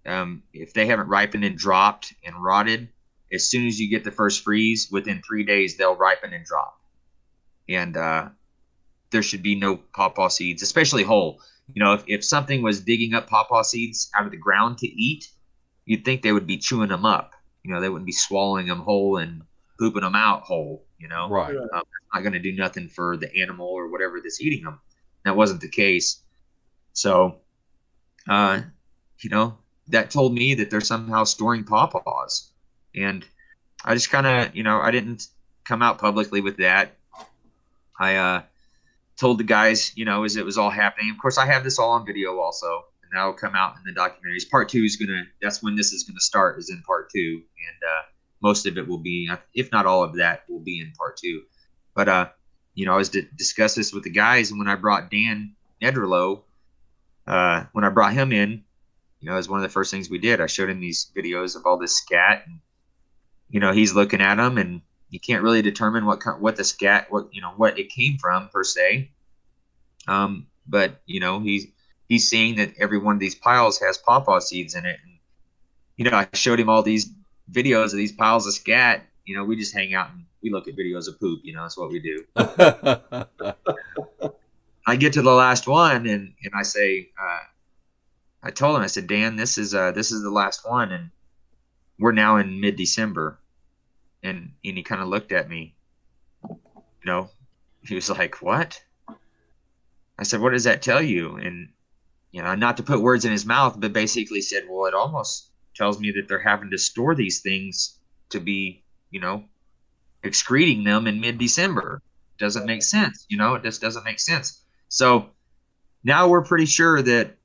If they haven't ripened and dropped and rotted, as soon as you get the first freeze, within 3 days they'll ripen and drop. And there should be no pawpaw seeds, especially whole. If something was digging up pawpaw seeds out of the ground to eat, you'd think they would be chewing them up. They wouldn't be swallowing them whole and pooping them out whole. Right. It's not going to do nothing for the animal or whatever that's eating them. That wasn't the case. So, that told me that they're somehow storing pawpaws. And I just kind of, I didn't come out publicly with that. I told the guys, as it was all happening. Of course, I have this all on video also, and that'll come out in the documentaries. Part 2 that's when this is gonna start, is in part 2, and most of it will be, if not all of that, will be in part 2. But I was discuss this with the guys, and when I brought Dan Nedderlow, when I brought him in, it was one of the first things we did. I showed him these videos of all this scat, and he's looking at them, and you can't really determine what the scat, what it came from per se. But he's seeing that every one of these piles has pawpaw seeds in it. And, I showed him all these videos of these piles of scat. We just hang out and we look at videos of poop. That's what we do. I get to the last one, and I say, I told him, I said, Dan, this is the last one, and we're now in mid-December. And he kind of looked at me, he was like, what? I said, what does that tell you? And, not to put words in his mouth, but basically said, well, it almost tells me that they're having to store these things to be, excreting them in mid-December. Doesn't make sense. It just doesn't make sense. So now we're pretty sure that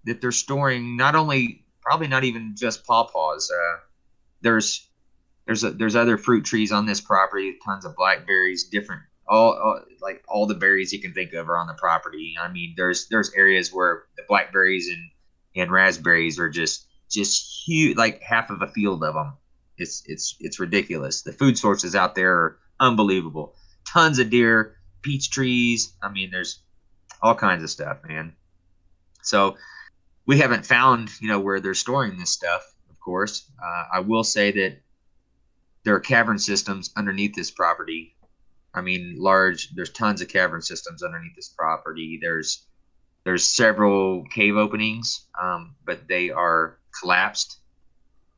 they're storing probably not even just pawpaws. There's other fruit trees on this property, tons of blackberries, different, all the berries you can think of are on the property. I mean, there's areas where the blackberries and raspberries are just huge, like half of a field of them. It's ridiculous. The food sources out there are unbelievable. Tons of deer, peach trees. I mean, there's all kinds of stuff, man. So we haven't found, where they're storing this stuff, of course. I will say that there are cavern systems underneath this property. I mean, there's tons of cavern systems underneath this property. There's several cave openings, but they are collapsed.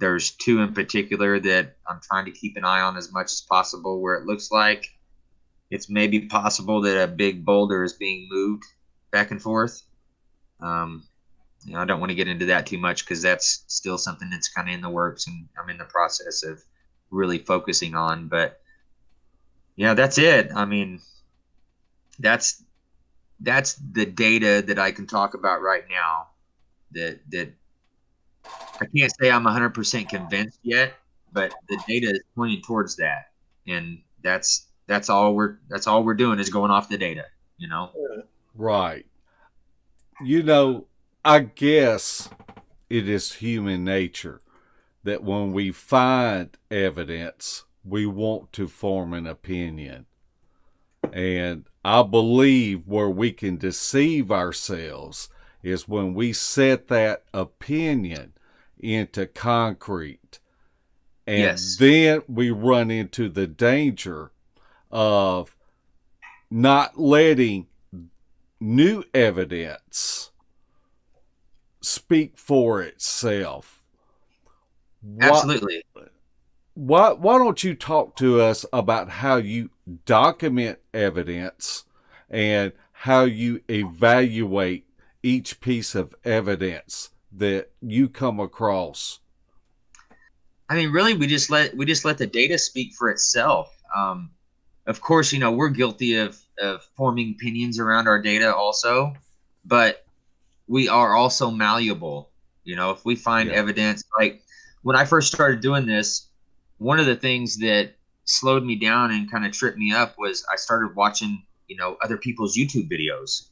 There's 2 in particular that I'm trying to keep an eye on as much as possible, where it looks like it's maybe possible that a big boulder is being moved back and forth. I don't want to get into that too much, because that's still something that's kind of in the works, and I'm in the process of really focusing on. But yeah, that's it. I mean, that's the data that I can talk about right now. That I can't say I'm 100% convinced yet, but the data is pointing towards that, and that's all we're doing is going off the data. Right. I guess it is human nature that when we find evidence, we want to form an opinion. And I believe where we can deceive ourselves is when we set that opinion into concrete. And Yes. Then we run into the danger of not letting new evidence speak for itself. Absolutely. Why don't you talk to us about how you document evidence and how you evaluate each piece of evidence that you come across? I mean, really, we just let the data speak for itself. Of course, we're guilty of forming opinions around our data also, but we are also malleable. If we find evidence, like when I first started doing this, one of the things that slowed me down and kind of tripped me up was I started watching, other people's YouTube videos.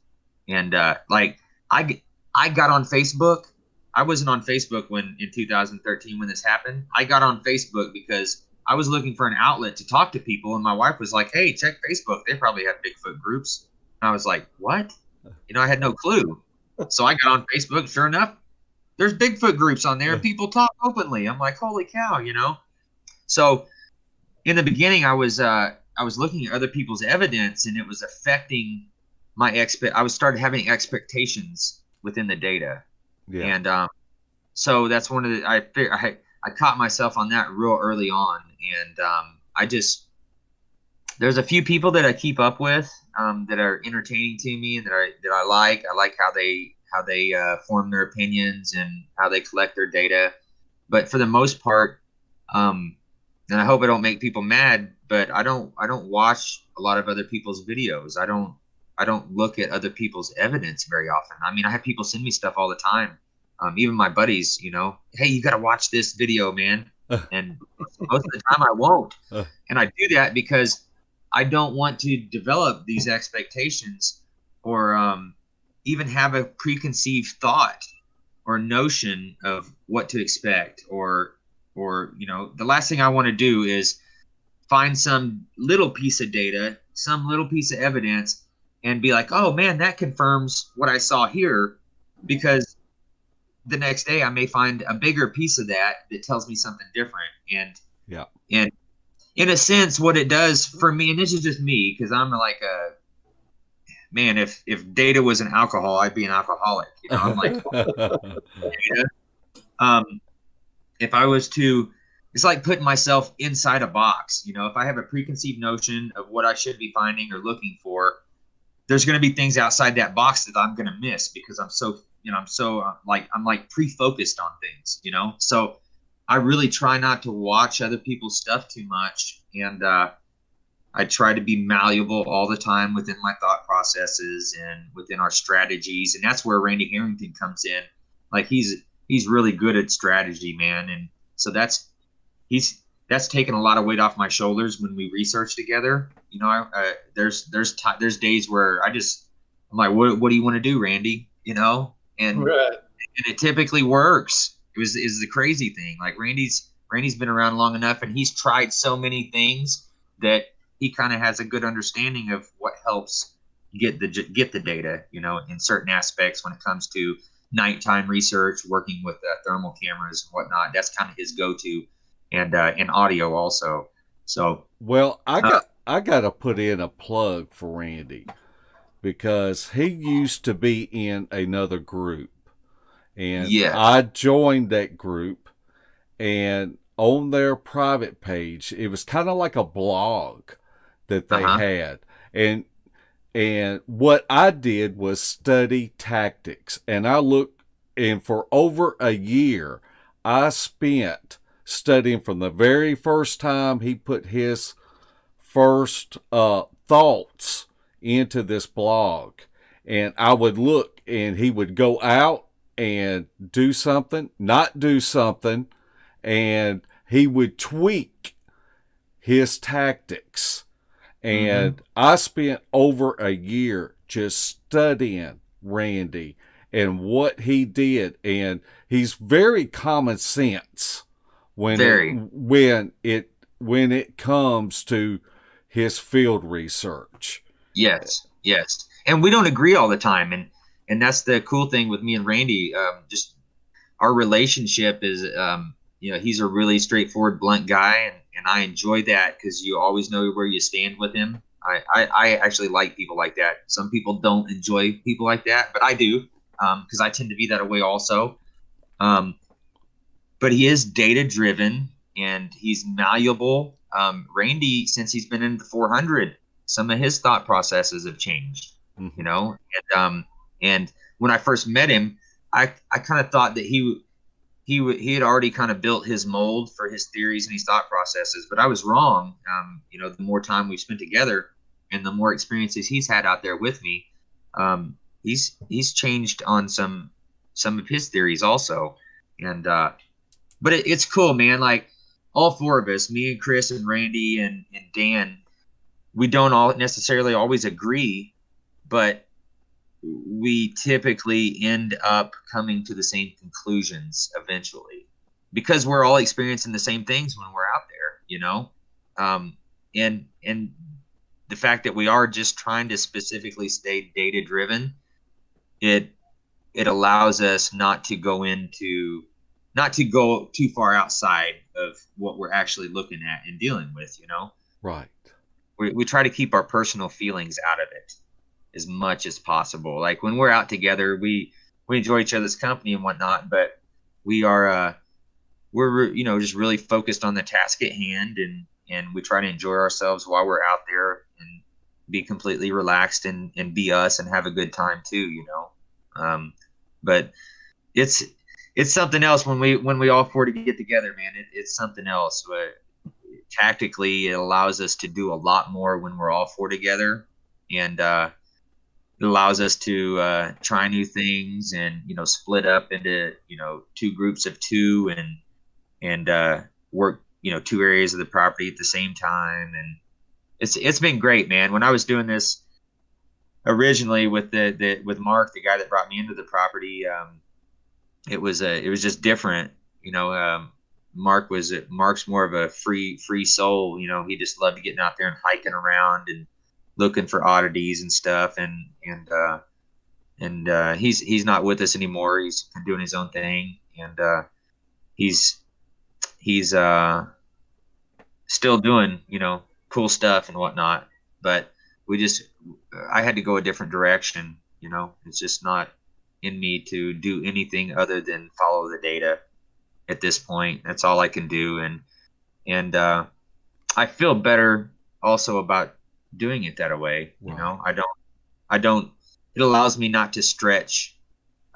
And I got on Facebook. I wasn't on Facebook in 2013 when this happened. I got on Facebook because I was looking for an outlet to talk to people, and my wife was like, "Hey, check Facebook. They probably have Bigfoot groups." And I was like, "What?" I had no clue. So I got on Facebook. Sure enough, there's Bigfoot groups on there and people talk openly. I'm like, holy cow, you know? So in the beginning, I was looking at other people's evidence, and it was affecting my I was started having expectations within the data. Yeah. And so that's one of the, I caught myself on that real early on. And there's a few people that I keep up with that are entertaining to me and that I like. I like how they form their opinions and how they collect their data. But for the most part, and I hope I don't make people mad, but I don't watch a lot of other people's videos. I don't look at other people's evidence very often. I mean, I have people send me stuff all the time. Even my buddies, you know, hey, you got to watch this video, man. And most of the time I won't. And I do that because I don't want to develop these expectations or even have a preconceived thought or notion of what to expect or you know, the last thing I want to do is find some little piece of data, some little piece of evidence and be like, oh man, that confirms what I saw here, because the next day I may find a bigger piece of that tells me something different. And in a sense, what it does for me, and this is just me, because I'm like man, if data was an alcohol, I'd be an alcoholic. You know, I'm like, data. If I was to, it's like putting myself inside a box. You know, if I have a preconceived notion of what I should be finding or looking for, there's going to be things outside that box that I'm going to miss because I'm so, you know, I'm like pre-focused on things, you know? So I really try not to watch other people's stuff too much. And I try to be malleable all the time within my thought processes and within our strategies. And that's where Randy Harrington comes in. Like he's really good at strategy, man. And so that's taken a lot of weight off my shoulders when we research together. You know, there's days where I'm like, what do you want to do, Randy? You know, and it typically works. Is the crazy thing. Like Randy's been around long enough and he's tried so many things that he kind of has a good understanding of what helps get the data, you know, in certain aspects when it comes to nighttime research, working with thermal cameras and whatnot. That's kind of his go-to, and in audio also. So, well, I got to put in a plug for Randy because he used to be in another group, and I joined that group, and on their private page, it was kind of like a blog that they had, and what I did was study tactics. And and for over a year, I spent studying from the very first time he put his first thoughts into this blog. And I would look and he would go out and do something, not do something, and he would tweak his tactics. And I spent over a year just studying Randy and what he did. And he's very common sense when it comes to his field research. Yes. And we don't agree all the time. And that's the cool thing with me and Randy. Just our relationship is, you know, he's a really straightforward, blunt guy. And I enjoy that because you always know where you stand with him. I actually like people like that. Some people don't enjoy people like that, but I do because I tend to be that way also. But he is data driven and he's malleable. Randy, since he's been in the 400, some of his thought processes have changed, you know? And when I first met him, I kind of thought that he had already kind of built his mold for his theories and his thought processes, but I was wrong. You know, the more time we've spent together and the more experiences he's had out there with me, he's changed on some of his theories also. And but it's cool, man. Like all four of us, me and Chris and Randy and Dan, we don't all necessarily always agree, but we typically end up coming to the same conclusions eventually because we're all experiencing the same things when we're out there, you know? And the fact that we are just trying to specifically stay data driven, it it allows us not to go too far outside of what we're actually looking at and dealing with, you know. Right. We try to keep our personal feelings out of it as much as possible. Like when we're out together, we enjoy each other's company and whatnot, but we are we're just really focused on the task at hand, and we try to enjoy ourselves while we're out there and be completely relaxed and be us and have a good time too, you know. But it's something else when we all four to get together, man. It's something else. But tactically, it allows us to do a lot more when we're all four together, and it allows us to try new things and split up into two groups of two and work two areas of the property at the same time. And it's been great, man. When I was doing this originally with with Mark, the guy that brought me into the property, it was just different. Mark's more of a free soul. He just loved getting out there and hiking around and looking for oddities and stuff. And he's not with us anymore. He's doing his own thing, and he's still doing cool stuff and whatnot. But I had to go a different direction. It's just not in me to do anything other than follow the data at this point. That's all I can do. And I feel better also about doing it that way. Right. I don't, it allows me not to stretch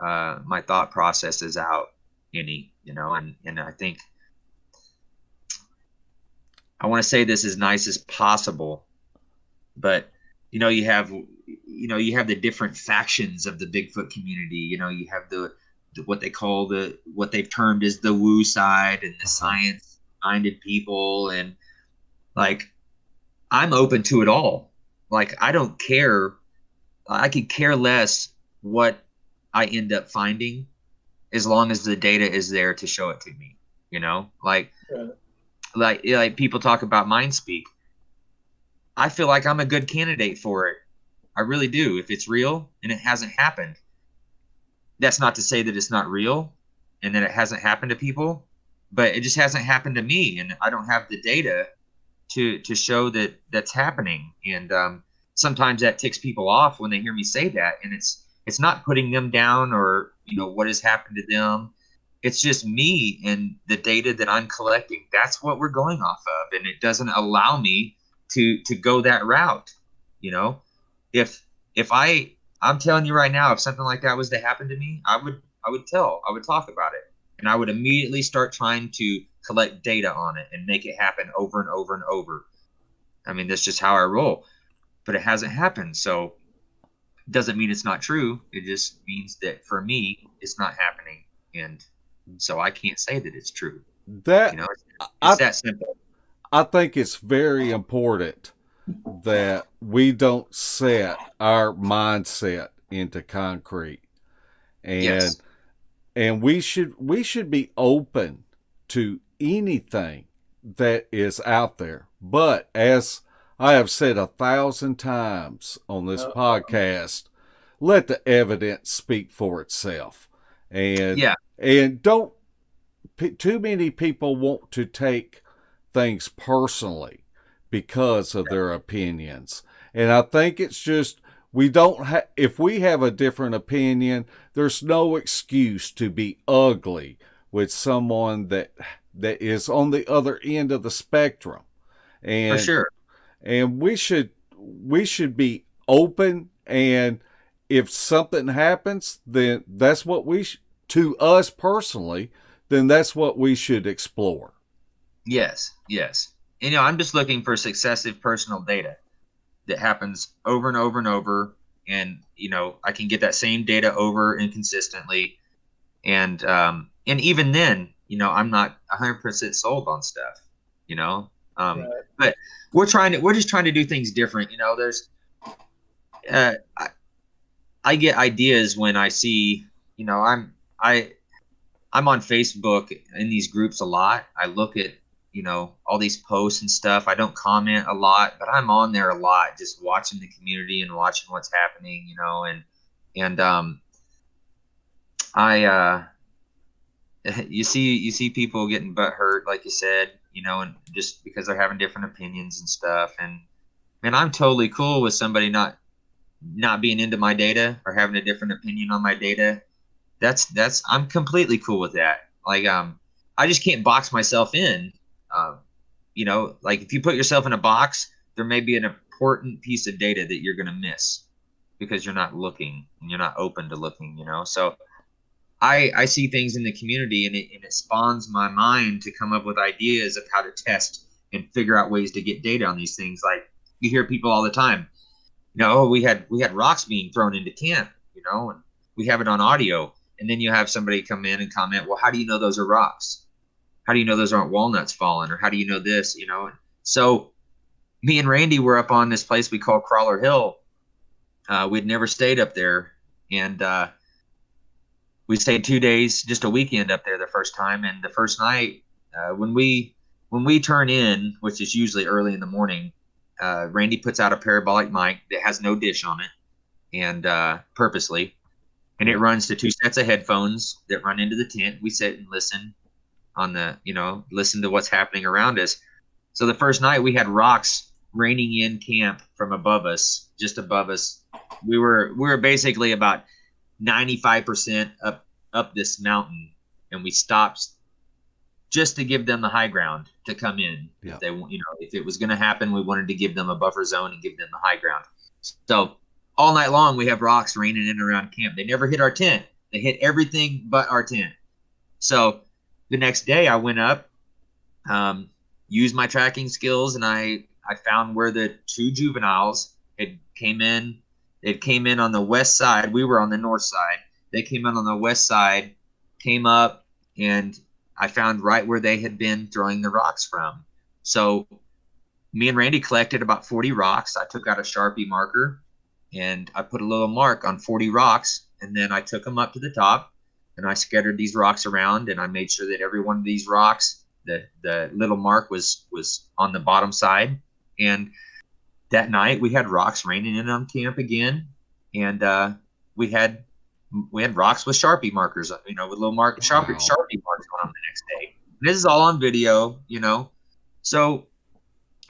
my thought processes out any, and I think I want to say this as nice as possible, but you have the different factions of the Bigfoot community. You have the what they call what they've termed as the woo side and the science minded people. And like, I'm open to it all. Like, I don't care. I could care less what I end up finding as long as the data is there to show it to me, like, like people talk about mind speak. I feel like I'm a good candidate for it. I really do. If it's real and it hasn't happened, that's not to say that it's not real and that it hasn't happened to people, but it just hasn't happened to me. And I don't have the data to show that that's happening. And sometimes that ticks people off when they hear me say that. And it's not putting them down or, what has happened to them. It's just me and the data that I'm collecting. That's what we're going off of. And it doesn't allow me to go that route. If I'm telling you right now, if something like that was to happen to me, I would talk about it, and I would immediately start trying to collect data on it and make it happen over and over and over. I mean, that's just how I roll, but it hasn't happened. So it doesn't mean it's not true. It just means that for me, it's not happening. And so I can't say that it's true. That It's that simple. I think it's very important that we don't set our mindset into concrete, and Yes. and we should be open to anything that is out there. But as I have said 1,000 times on this podcast, let the evidence speak for itself. And Yeah. and don't too many people want to take things personally because of their opinions. And I think it's just we don't if we have a different opinion, there's no excuse to be ugly with someone that is on the other end of the spectrum. For And sure. we should be open, and if something happens, then that's what to us personally, then that's what we should explore. Yes. Yes. I'm just looking for successive personal data that happens over and over and over. And, I can get that same data over and consistently. And even then, I'm not 100% sold on stuff, but we're just trying to do things different. There's, I get ideas when I see, I'm on Facebook in these groups a lot. I look at, all these posts and stuff. I don't comment a lot, but I'm on there a lot, just watching the community and watching what's happening, and I you see people getting butt hurt, like you said, you know, and just because they're having different opinions and stuff. And man, I'm totally cool with somebody not being into my data or having a different opinion on my data. That's I'm completely cool with that. Like I just can't box myself in. Um, you know, like if you put yourself in a box, there may be an important piece of data that you're going to miss because you're not looking and you're not open to looking, you know. So I see things in the community, and it spawns my mind to come up with ideas of how to test and figure out ways to get data on these things. Like you hear people all the time, you know, oh, we had rocks being thrown into camp, you know, and we have it on audio. And then you have somebody come in and comment, well, how do you know those are rocks? How do you know those aren't walnuts falling? Or how do you know this, you know? So me and Randy were up on this place we call Crawler Hill. We'd never stayed up there. And we stayed 2 days, just a weekend up there the first time. And the first night, when we turn in, which is usually early in the morning, Randy puts out a parabolic mic that has no dish on it, and purposely, and it runs to 2 sets of headphones that run into the tent. We sit and listen listen to what's happening around us. So the first night we had rocks raining in camp from above us, just above us. We were basically about 95% up this mountain, and we stopped just to give them the high ground to come in. Yeah. If they, you know, if it was going to happen, we wanted to give them a buffer zone and give them the high ground. So all night long we have rocks raining in around camp. They never hit our tent. They hit everything but our tent. So the next day I went up, used my tracking skills, and I found where the 2 juveniles had came in. It came in on the west side. We were on the north side. They came in on the west side, came up, and I found right where they had been throwing the rocks from. So me and Randy collected about 40 rocks. I took out a Sharpie marker, and I put a little mark on 40 rocks, and then I took them up to the top, and I scattered these rocks around, and I made sure that every one of these rocks, the little mark was on the bottom side. And that night we had rocks raining in on camp again, and we had rocks with Sharpie markers, you know, with little Sharpie marks on them the next day. And this is all on video, you know. So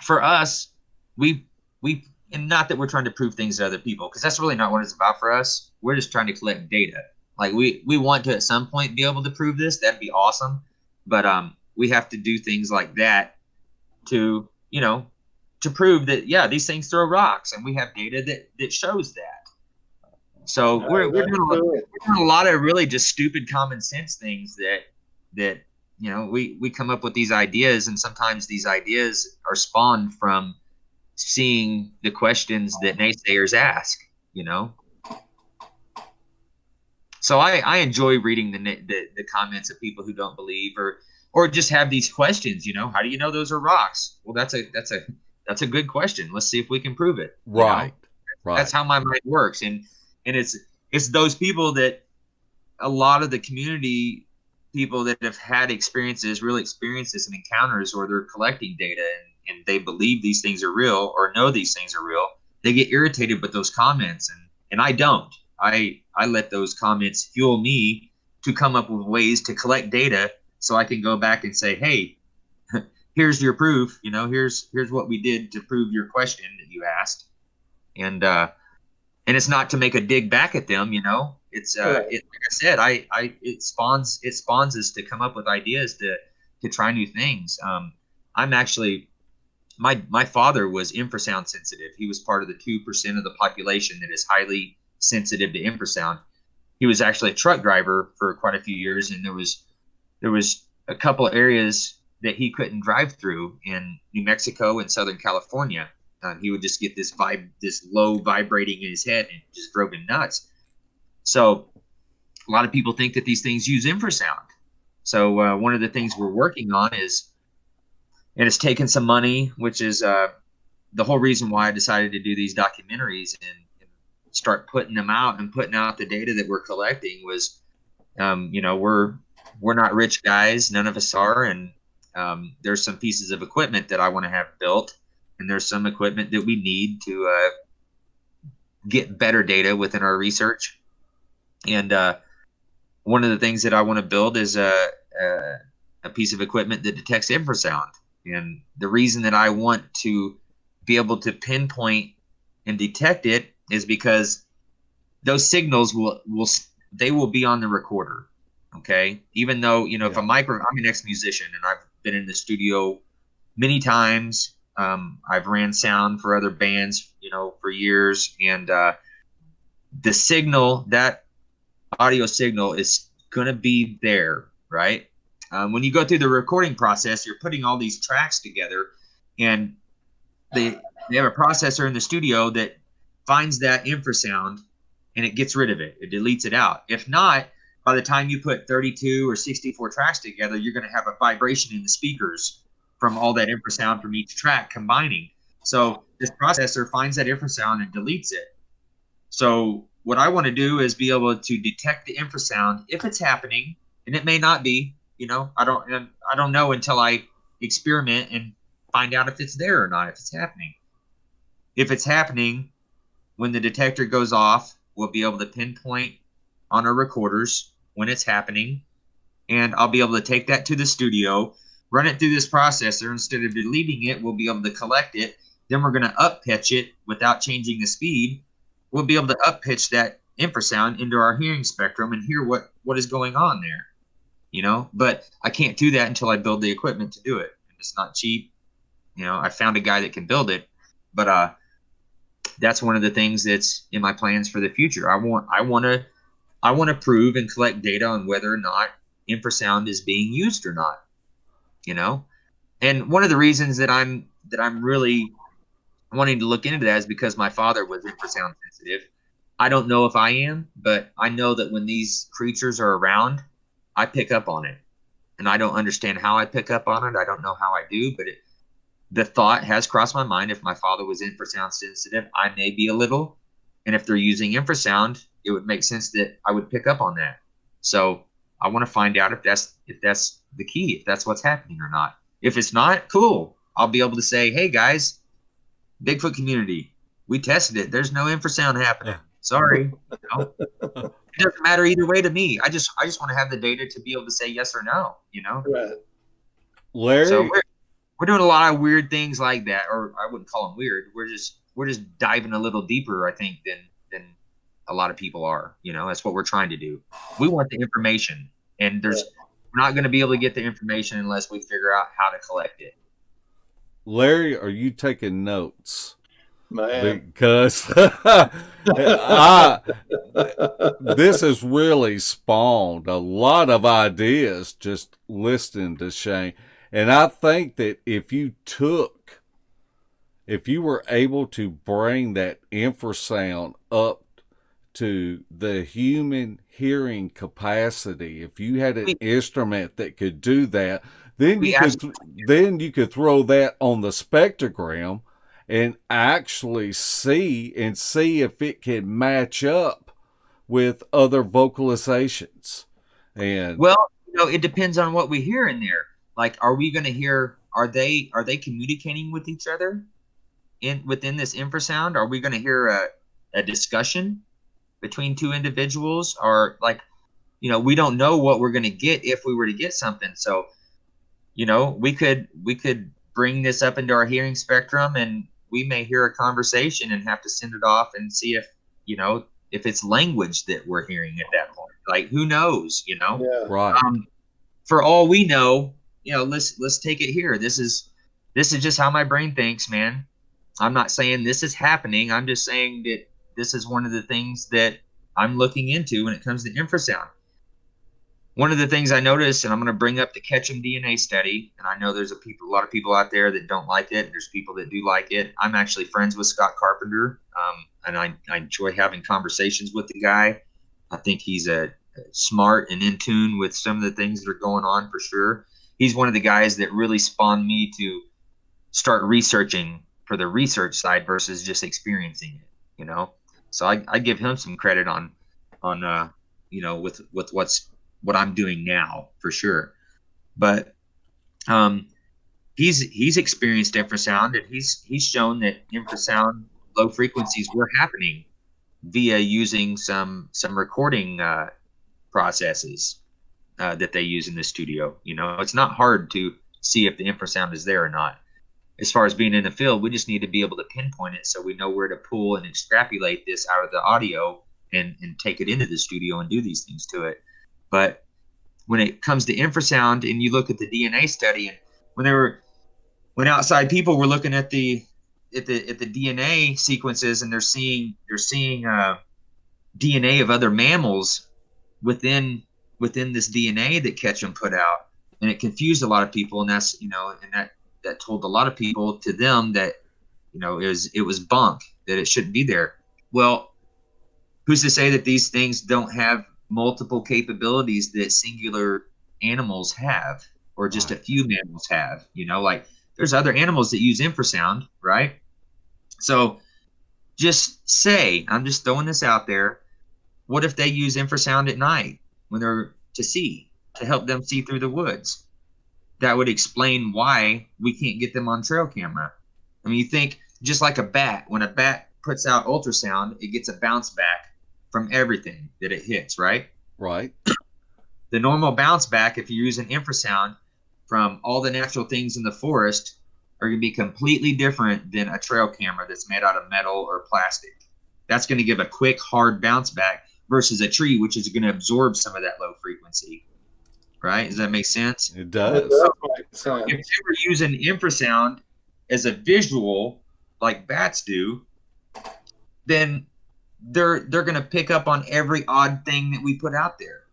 for us, we and not that we're trying to prove things to other people, because that's really not what it's about for us. We're just trying to collect data. Like we want to at some point be able to prove this. That'd be awesome. But we have to do things like that to, you know, to prove that, yeah, these things throw rocks, and we have data that shows that. So we're doing a lot of really just stupid common sense things that you know, we come up with these ideas, and sometimes these ideas are spawned from seeing the questions that naysayers ask, you know. So I enjoy reading the comments of people who don't believe or just have these questions, you know. How do you know those are rocks? Well, that's a good question. Let's see if we can prove it. Right. Right. That's how my mind works. And it's those people that a lot of the community people that have had real experiences and encounters, or they're collecting data and they believe these things are real or know these things are real, they get irritated with those comments. And I don't. I let those comments fuel me to come up with ways to collect data so I can go back and say, hey, here's your proof, you know, here's what we did to prove your question that you asked. And it's not to make a dig back at them, you know. It's like I said, it spawns us to come up with ideas to try new things. I'm actually, my father was infrasound sensitive. He was part of the 2% of the population that is highly sensitive to infrasound. He was actually a truck driver for quite a few years, and there was a couple of areas that he couldn't drive through in New Mexico and Southern California. He would just get this low vibrating in his head, and it just drove him nuts. So a lot of people think that these things use infrasound. So one of the things we're working on is, and it's taken some money, which is the whole reason why I decided to do these documentaries and start putting them out and putting out the data that we're collecting was, you know, we're not rich guys. None of us are. And there's some pieces of equipment that I want to have built. And there's some equipment that we need to get better data within our research. And one of the things that I want to build is a piece of equipment that detects infrasound. And the reason that I want to be able to pinpoint and detect it is because those signals will be on the recorder. Okay. Even though, if I'm an ex-musician and I've been in the studio many times. I've ran sound for other bands, for years. And the signal, that audio signal is going to be there, right? When you go through the recording process, you're putting all these tracks together, and they have a processor in the studio that finds that infrasound and it gets rid of it. It deletes it out. If not, by the time you put 32 or 64 tracks together, you're going to have a vibration in the speakers from all that infrasound from each track combining. So this processor finds that infrasound and deletes it. So what I want to do is be able to detect the infrasound if it's happening, and it may not be. I don't know until I experiment and find out if it's there or not, if it's happening. If it's happening, when the detector goes off, we'll be able to pinpoint on our recorders when it's happening, and I'll be able to take that to the studio, run it through this processor. Instead of deleting it, we'll be able to collect it. Then we're going to up pitch it without changing the speed. We'll be able to up pitch that infrasound into our hearing spectrum and hear what is going on there. But I can't do that until I build the equipment to do it. And it's not cheap. I found a guy that can build it, but that's one of the things that's in my plans for the future. I want to prove and collect data on whether or not infrasound is being used or not. And one of the reasons that I'm really wanting to look into that is because my father was infrasound sensitive. I don't know if I am, but I know that when these creatures are around, I pick up on it. And I don't understand how I pick up on it. I don't know how I do, but the thought has crossed my mind. If my father was infrasound sensitive, I may be a little. And if they're using infrasound, it would make sense that I would pick up on that. So I want to find out if that's the key, if that's what's happening or not. If it's not, cool. I'll be able to say, hey guys, Bigfoot community, we tested it. There's no infrasound happening. Sorry. It doesn't matter either way to me. I just want to have the data to be able to say yes or no, Right. Larry, So we're doing a lot of weird things like that, or I wouldn't call them weird. We're just diving a little deeper, I think, than a lot of people are. That's what we're trying to do. We want the information, and we're not going to be able to get the information unless we figure out how to collect it. Larry, are you taking notes? Man. Because this has really spawned a lot of ideas just listening to Shane. And I think that if you were able to bring that infrasound up to the human hearing capacity, if you had an instrument that could do that, then you could throw that on the spectrogram and actually see if it can match up with other vocalizations. And well, it depends on what we hear in there. Like, are we going to hear? Are they communicating with each other within this infrasound? Are we going to hear a discussion between two individuals? Or we don't know what we're going to get if we were to get something. So, we could bring this up into our hearing spectrum, and we may hear a conversation and have to send it off and see if it's language that we're hearing at that point. Like, who knows? Yeah. right. For all we know, let's take it here. This is just how my brain thinks, man. I'm not saying this is happening. I'm just saying that this is one of the things that I'm looking into when it comes to infrasound. One of the things I noticed, and I'm going to bring up the Ketchum DNA study, and I know there's a lot of people out there that don't like it. There's people that do like it. I'm actually friends with Scott Carpenter, and I enjoy having conversations with the guy. I think he's a smart and in tune with some of the things that are going on for sure. He's one of the guys that really spawned me to start researching for the research side versus just experiencing it, So I give him some credit on with what I'm doing now for sure. But he's experienced infrasound, and he's shown that infrasound low frequencies were happening via using some recording processes that they use in the studio. You know, it's not hard to see if the infrasound is there or not. As far as being in the field, we just need to be able to pinpoint it so we know where to pull and extrapolate this out of the audio and take it into the studio and do these things to it. But when it comes to infrasound and you look at the DNA study, and when outside people were looking at the DNA sequences and they're seeing DNA of other mammals within this DNA that Ketchum put out, and it confused a lot of people, and that's, you know, and that told a lot of people to them that, you know, it was bunk, that it shouldn't be there. Well, who's to say that these things don't have multiple capabilities that singular animals have, or just a few mammals have? You know, like there's other animals that use infrasound, right? So just say, I'm just throwing this out there, what if they use infrasound at night when they're to help them see through the woods? That would explain why we can't get them on trail camera. I mean, you think just like a bat, when a bat puts out ultrasound, it gets a bounce back from everything that it hits, right? Right. The normal bounce back, if you're using infrasound from all the natural things in the forest, are going to be completely different than a trail camera that's made out of metal or plastic. That's going to give a quick, hard bounce back versus a tree, which is going to absorb some of that low frequency. Right? Does that make sense? It does. It does make sense. If they were using infrasound as a visual, like bats do, then they're going to pick up on every odd thing that we put out there.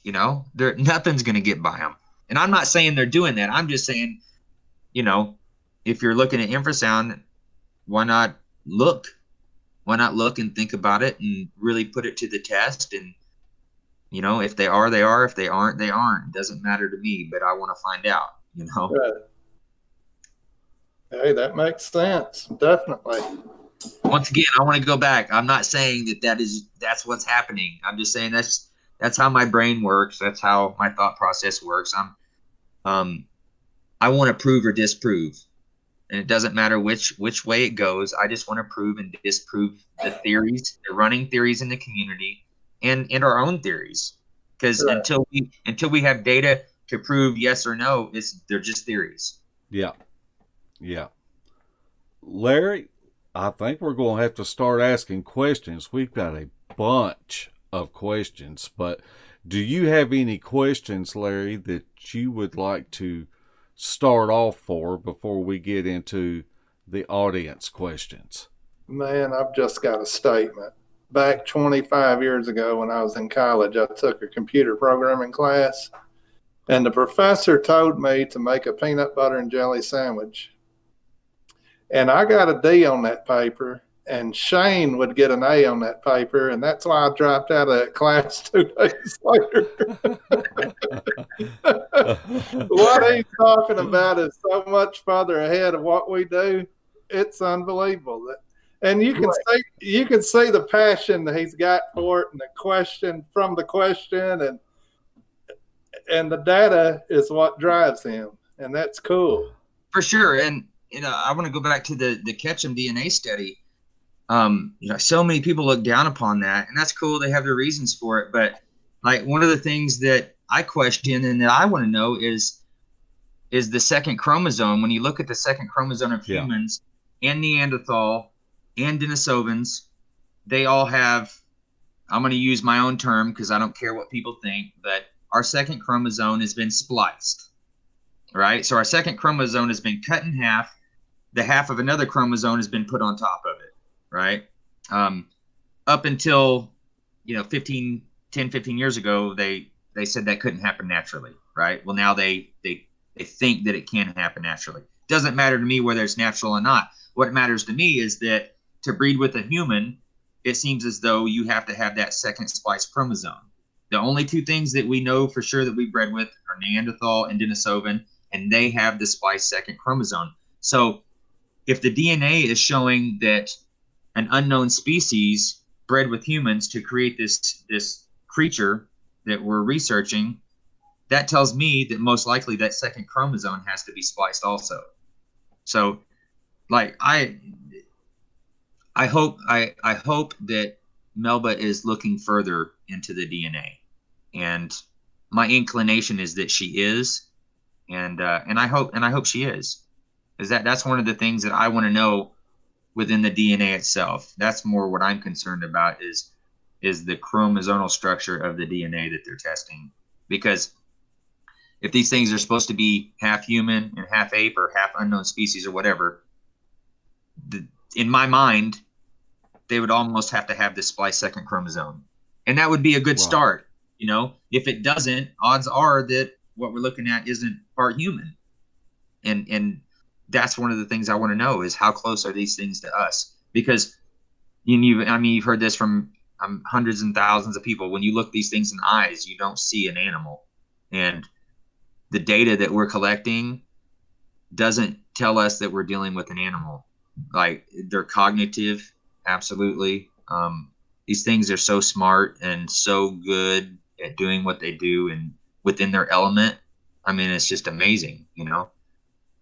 You know, nothing's going to get by them. And I'm not saying they're doing that. I'm just saying, you know, if you're looking at infrasound, why not look? Why not look and think about it and really put it to the test? And, you know, if they are, they are. If they aren't, they aren't. It doesn't matter to me, but I want to find out, you know? Right. Hey, that makes sense. Definitely. Once again, I want to go back. I'm not saying that's what's happening. I'm just saying that's how my brain works. That's how my thought process works. I want to prove or disprove, and it doesn't matter which way it goes. I just want to prove and disprove the theories, the running theories in the community, and our own theories. Because Right. until we have data to prove yes or no, they're just theories. Yeah. Yeah. Larry, I think we're going to have to start asking questions. We've got a bunch of questions, but do you have any questions, Larry, that you would like to start off for before we get into the audience questions? Man, I've just got a statement. Back 25 years ago when I was in college, I took a computer programming class, and the professor told me to make a peanut butter and jelly sandwich. And I got a D on that paper, and Shane would get an A on that paper, and that's why I dropped out of that class 2 days later. What he's talking about is so much further ahead of what we do. It's unbelievable. And you can see the passion that he's got for it, and the question, and the data is what drives him, and that's cool. For sure. And you know, I want to go back to the Ketchum DNA study. You know, so many people look down upon that, and that's cool. They have their reasons for it. But like one of the things that I question and that I want to know is the second chromosome. When you look at the second chromosome of humans and Neanderthal and Denisovans, they all have, I'm going to use my own term because I don't care what people think, but our second chromosome has been spliced, right? So our second chromosome has been cut in half. The half of another chromosome has been put on top of it, right? Up until, you know, 10, 15 years ago, they said that couldn't happen naturally, right? Well, now they think that it can happen naturally. Doesn't matter to me whether it's natural or not. What matters to me is that to breed with a human, it seems as though you have to have that second spliced chromosome. The only two things that we know for sure that we bred with are Neanderthal and Denisovan, and they have the spliced second chromosome. So if the DNA is showing that an unknown species bred with humans to create this creature that we're researching, that tells me that most likely that second chromosome has to be spliced also. So like I hope that Melba is looking further into the DNA. And my inclination is that she is, and I hope she is, because that's one of the things that I want to know within the DNA itself. That's more what I'm concerned about is the chromosomal structure of the DNA that they're testing. Because if these things are supposed to be half human and half ape or half unknown species or whatever, in my mind, they would almost have to have this splice second chromosome. And that would be a good start. You know, if it doesn't, odds are that what we're looking at isn't part human. And that's one of the things I want to know is how close are these things to us? Because you've heard this from hundreds and thousands of people. When you look these things in the eyes, you don't see an animal. And the data that we're collecting doesn't tell us that we're dealing with an animal. Like, they're cognitive, absolutely. These things are so smart and so good at doing what they do and within their element. I mean, it's just amazing. You know,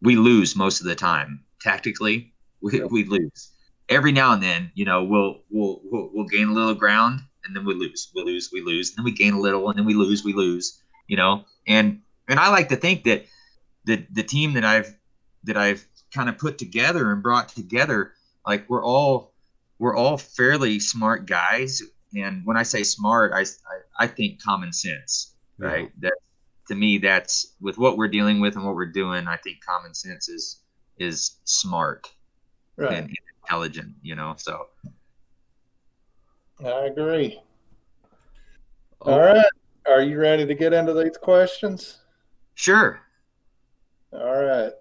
we lose most of the time tactically. We lose every now and then. You know, we'll gain a little ground and then we lose, and then we gain a little and then we lose. You know, and I like to think that the team that I've kind of put together and brought together, like we're all fairly smart guys. And when I say smart, I think common sense, right? Yeah. That, to me, that's with what we're dealing with and what we're doing. I think common sense is smart, right, and intelligent, you know, so. I agree. All right. Are you ready to get into these questions? Sure. All right.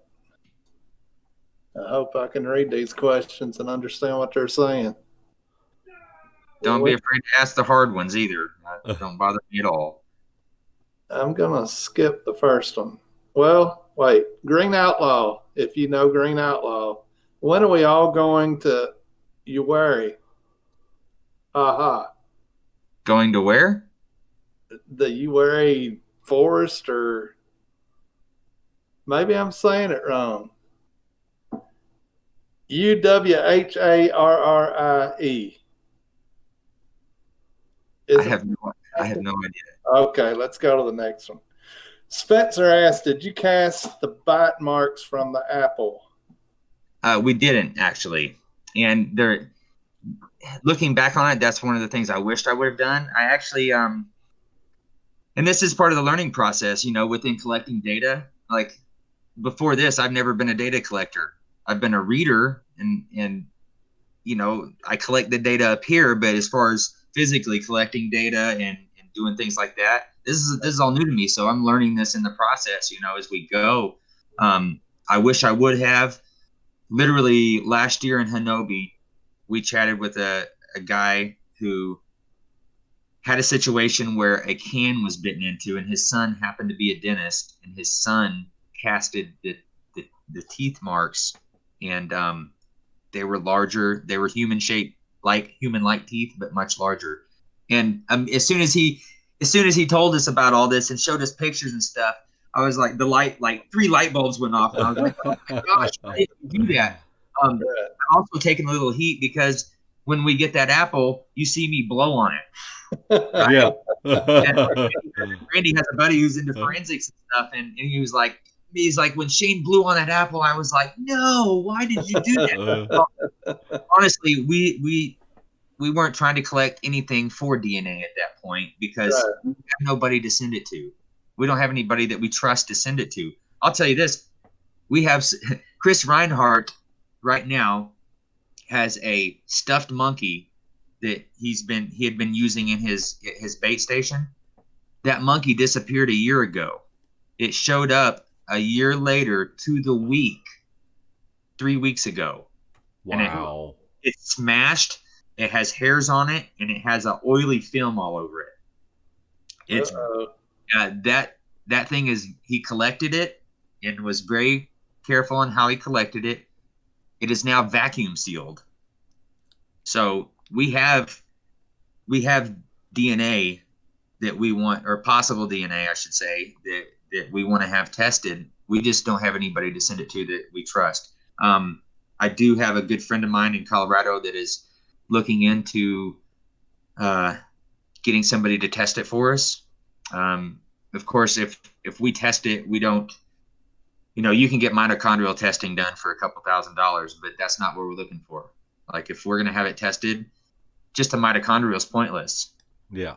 I hope I can read these questions and understand what they're saying. Don't be afraid to ask the hard ones either. Don't bother me at all. I'm going to skip the first one. Well, wait. Green Outlaw, if you know Green Outlaw. When are we all going to Uwari? Aha. Going to where? The Uwari Forest, or maybe I'm saying it wrong. Uwharrie. I have no idea. Okay, let's go to the next one. Spencer asked, did you cast the bite marks from the apple? We didn't, actually. And looking back on it, that's one of the things I wished I would have done. I actually, and this is part of the learning process, you know, within collecting data. Like, before this, I've never been a data collector. I've been a reader and you know, I collect the data up here, but as far as physically collecting data and doing things like that, this is all new to me. So I'm learning this in the process, you know, as we go. I wish I would have. Literally last year in Hanobi, we chatted with a guy who had a situation where a can was bitten into, and his son happened to be a dentist, and his son casted the teeth marks, and they were larger. They were human-shaped, like human-like teeth, but much larger. And as soon as he told us about all this and showed us pictures and stuff, I was like, 3 light bulbs went off, and I was like, oh my gosh, why did you do that? I'm also taking a little heat because when we get that apple, you see me blow on it. Right? Yeah. Randy has a buddy who's into forensics and stuff, and he's like, when Shane blew on that apple, I was like, no, why did you do that? Honestly, we weren't trying to collect anything for DNA at that point because we have nobody to send it to. We don't have anybody that we trust to send it to. I'll tell you this. We have Chris Reinhardt right now has a stuffed monkey that he had been using in his bait station. That monkey disappeared a year ago. It showed up a year later to the week, 3 weeks ago. Wow. And it's smashed. It has hairs on it, and it has an oily film all over it. It's that thing is, he collected it and was very careful on how he collected it. It is now vacuum sealed. So we have DNA that we want, or possible DNA, I should say, that we want to have tested. We just don't have anybody to send it to that we trust. I do have a good friend of mine in Colorado that is looking into getting somebody to test it for us. Of course, if we test it, we don't. You can get mitochondrial testing done for a couple $1,000s, but that's not what we're looking for. Like if we're gonna have it tested, just a mitochondrial is pointless. Yeah.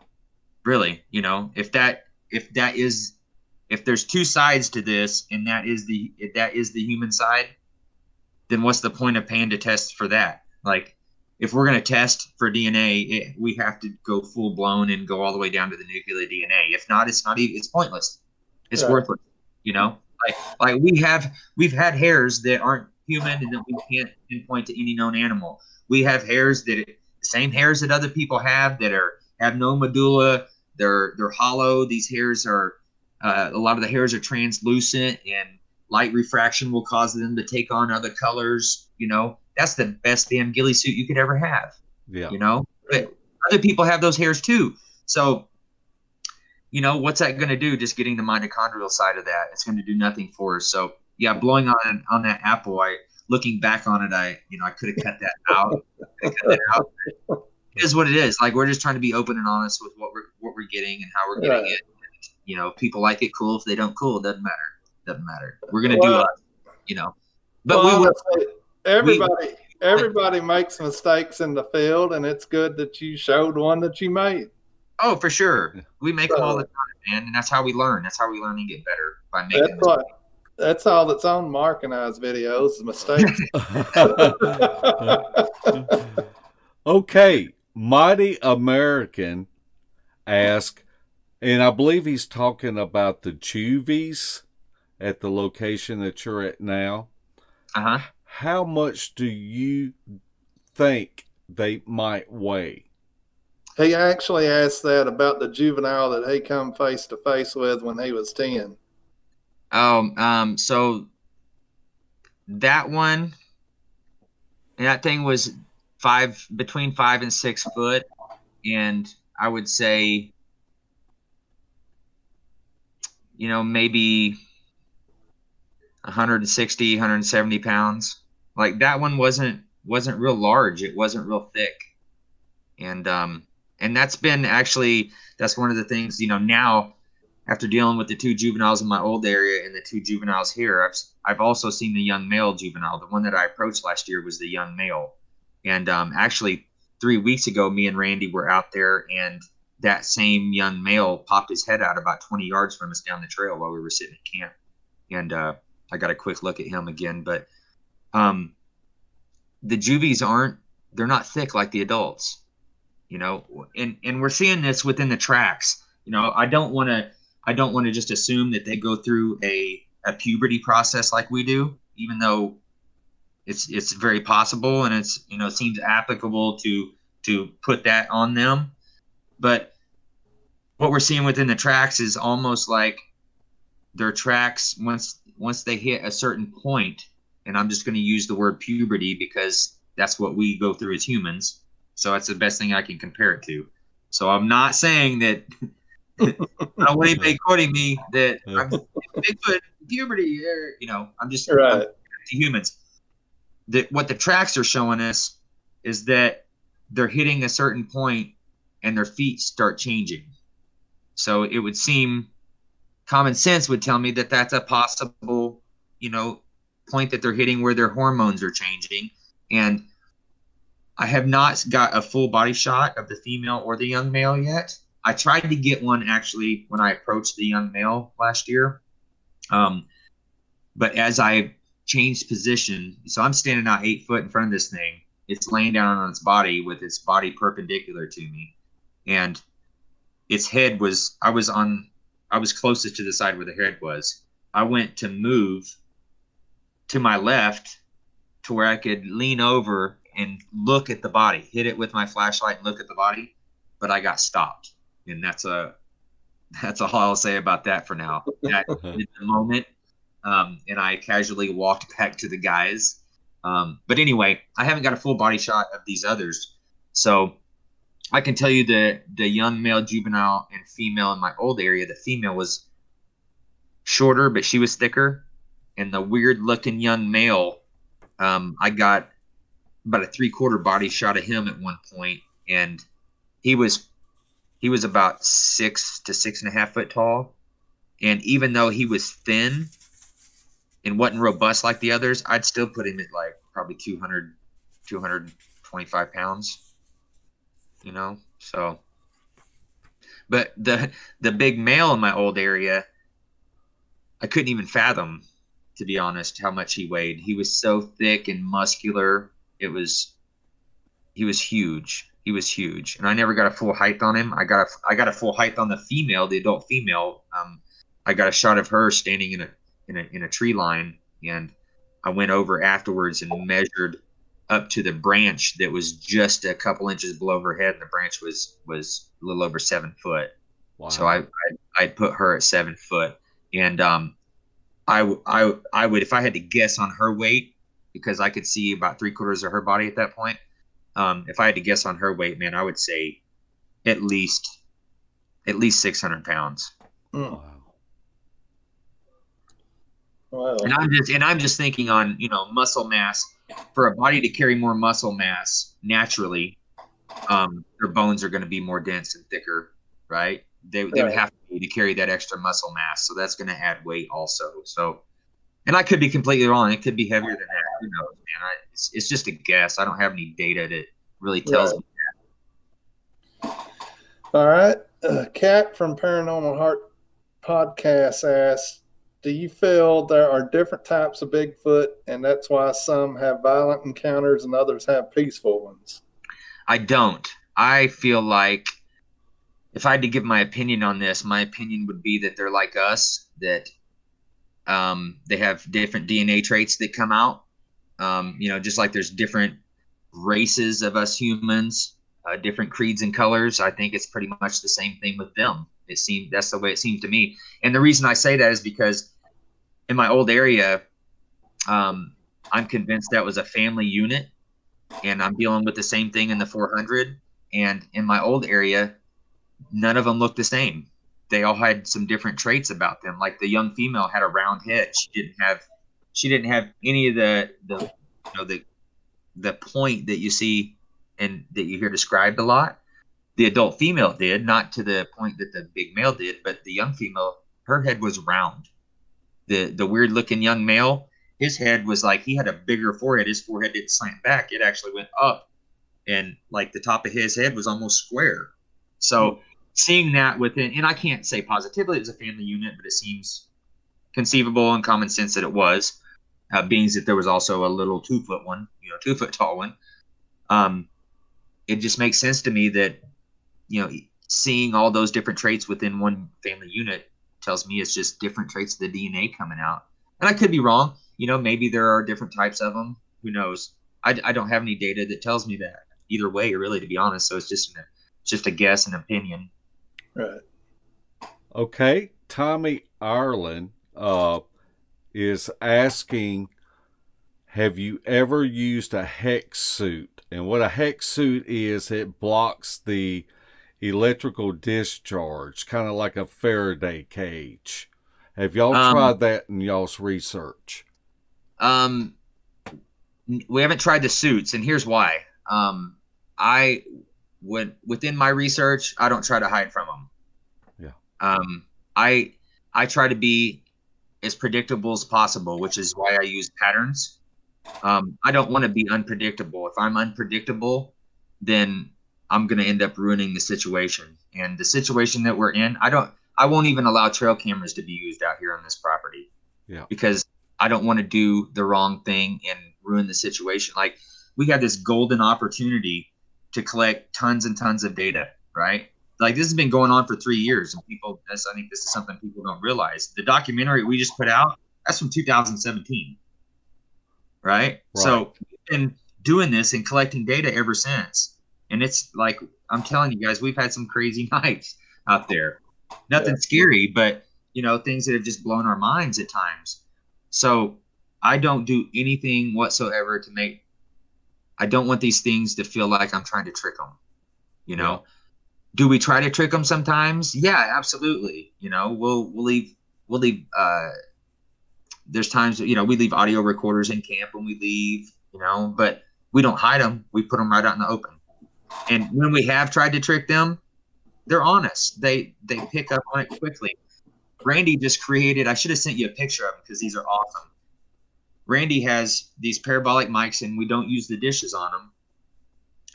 Really, if there's two sides to this, and that is the human side, then what's the point of paying to test for that? Like, if we're going to test for DNA, we have to go full blown and go all the way down to the nuclear DNA. If not, it's pointless. It's worthless. Like we've had hairs that aren't human and that we can't pinpoint to any known animal. We have hairs the same hairs that other people have that have no medulla. They're hollow. These hairs are a lot of the hairs are translucent, and light refraction will cause them to take on other colors. That's the best damn ghillie suit you could ever have. Yeah. But other people have those hairs too. So, what's that going to do? Just getting the mitochondrial side of that, it's going to do nothing for us. So, yeah, blowing on that apple. Looking back on it, I could have cut that out. It is what it is. Like, we're just trying to be open and honest with what we're getting and how we're getting it. If people like it, cool. If they don't, cool. It doesn't matter. We're gonna do us. But we will. Everybody makes mistakes in the field, and it's good that you showed one that you made. Oh, for sure. We make them all the time, man, and that's how we learn. That's how we learn and get better by making mistakes. That's all that's on Mark and I's videos, mistakes. Okay, Mighty American asked, and I believe he's talking about the juvies at the location that you're at now. Uh-huh. How much do you think they might weigh? He actually asked that about the juvenile that he come face to face with when he was 10. So that one, that thing was between 5 and 6 foot, and I would say, maybe 160, 170 pounds. Like, that one wasn't real large. It wasn't real thick. And that's been actually, that's one of the things, now after dealing with the 2 juveniles in my old area and the 2 juveniles here, I've also seen the young male juvenile. The one that I approached last year was the young male. And actually 3 weeks ago, me and Randy were out there, and that same young male popped his head out about 20 yards from us down the trail while we were sitting at camp. And I got a quick look at him again, but the juvies they're not thick like the adults, and we're seeing this within the tracks. I don't want to just assume that they go through a puberty process like we do, even though it's very possible, and it's, it seems applicable to put that on them. But what we're seeing within the tracks is almost like their tracks, once they hit a certain point, and I'm just going to use the word puberty because that's what we go through as humans. So that's the best thing I can compare it to. So I'm not saying that I don't want anybody quoting me that I'm Bigfoot puberty. I'm just right. To humans. What the tracks are showing us is that they're hitting a certain point and their feet start changing. So it would seem, common sense would tell me that that's a possible, point that they're hitting where their hormones are changing. And I have not got a full body shot of the female or the young male yet. I tried to get one actually when I approached the young male last year. But as I changed position, so I'm standing out 8 foot in front of this thing. It's laying down on its body with its body perpendicular to me. And its head was, I was closest to the side where the head was. I went to move to my left to where I could lean over and look at the body, hit it with my flashlight and look at the body, but I got stopped. And that's all I'll say about that for now. That in the moment. And I casually walked back to the guys. But anyway, I haven't got a full body shot of these others. So I can tell you that the young male juvenile and female in my old area, the female was shorter, but she was thicker. And the weird looking young male, I got about a 3/4 body shot of him at one point, and he was He was about 6 to 6.5 foot tall. And even though he was thin and wasn't robust like the others, I'd still put him at like probably 200, 225 pounds, you know? So, but the big male in my old area, I couldn't even fathom, to be honest, how much he weighed. He was so thick and muscular. He was huge. He was huge. And I never got a full height on him. I got a full height on the female, the adult female. I got a shot of her standing in a tree line, and I went over afterwards and measured up to the branch that was just a couple inches below her head, and the branch was a little over 7 foot. Wow. So I put her at 7 foot, and I would, if I had to guess on her weight, because I could see about 3/4 of her body at that point. If I had to guess on her weight, man, I would say at least 600 pounds. Wow. Wow. And I'm just thinking on, muscle mass. For a body to carry more muscle mass naturally, their bones are going to be more dense and thicker, right? They would have to be to carry that extra muscle mass, so that's going to add weight also. So, and I could be completely wrong. It could be heavier than that. Who knows, man? It's just a guess. I don't have any data that really tells me that. All right. Kat from Paranormal Heart Podcast asks, do you feel there are different types of Bigfoot, and that's why some have violent encounters and others have peaceful ones? I don't. I feel like if I had to give my opinion on this, my opinion would be that they're like us, that they have different DNA traits that come out. Just like there's different races of us humans, different creeds and colors. I think it's pretty much the same thing with them. That's the way it seemed to me. And the reason I say that is because in my old area, I'm convinced that was a family unit, and I'm dealing with the same thing in the 400. And in my old area, none of them looked the same. They all had some different traits about them. Like the young female had a round head. She didn't have any of the point that you see and that you hear described a lot. The adult female did, not to the point that the big male did, but the young female, her head was round. The weird looking young male, his head was like, he had a bigger forehead. His forehead didn't slant back. It actually went up, and like the top of his head was almost square. So seeing that within, and I can't say positively it was a family unit, but it seems conceivable and common sense that it was, being that there was also a little 2 foot one, 2 foot tall one. It just makes sense to me that, seeing all those different traits within one family unit tells me it's just different traits of the DNA coming out. And I could be wrong. Maybe there are different types of them. Who knows? I don't have any data that tells me that either way, really, to be honest. So it's just a guess and opinion. Right. Okay. Tommy Ireland is asking, have you ever used a hex suit? And what a hex suit is, it blocks the electrical discharge, kind of like a Faraday cage. Have y'all tried that in y'all's research? We haven't tried the suits, and here's why. Within my research, I don't try to hide from them. Yeah. I try to be as predictable as possible, which is why I use patterns. I don't want to be unpredictable. If I'm unpredictable, then I'm going to end up ruining the situation. And the situation that we're in, I won't even allow trail cameras to be used out here on this property. Yeah. Because I don't want to do the wrong thing and ruin the situation. Like, we had this golden opportunity to collect tons and tons of data, right? Like, this has been going on for 3 years, and I think this is something people don't realize. The documentary we just put out, that's from 2017, right? So we've been doing this and collecting data ever since. And it's like, I'm telling you guys, we've had some crazy nights out there. Nothing scary, but, things that have just blown our minds at times. So I don't do anything whatsoever I don't want these things to feel like I'm trying to trick them, Yeah. Do we try to trick them sometimes? Yeah, absolutely. We'll leave, there's times, we leave audio recorders in camp when we leave, but we don't hide them. We put them right out in the open. And when we have tried to trick them, they're honest. They pick up on it quickly. Randy just created, I should have sent you a picture of them because these are awesome. Randy has these parabolic mics, and we don't use the dishes on them.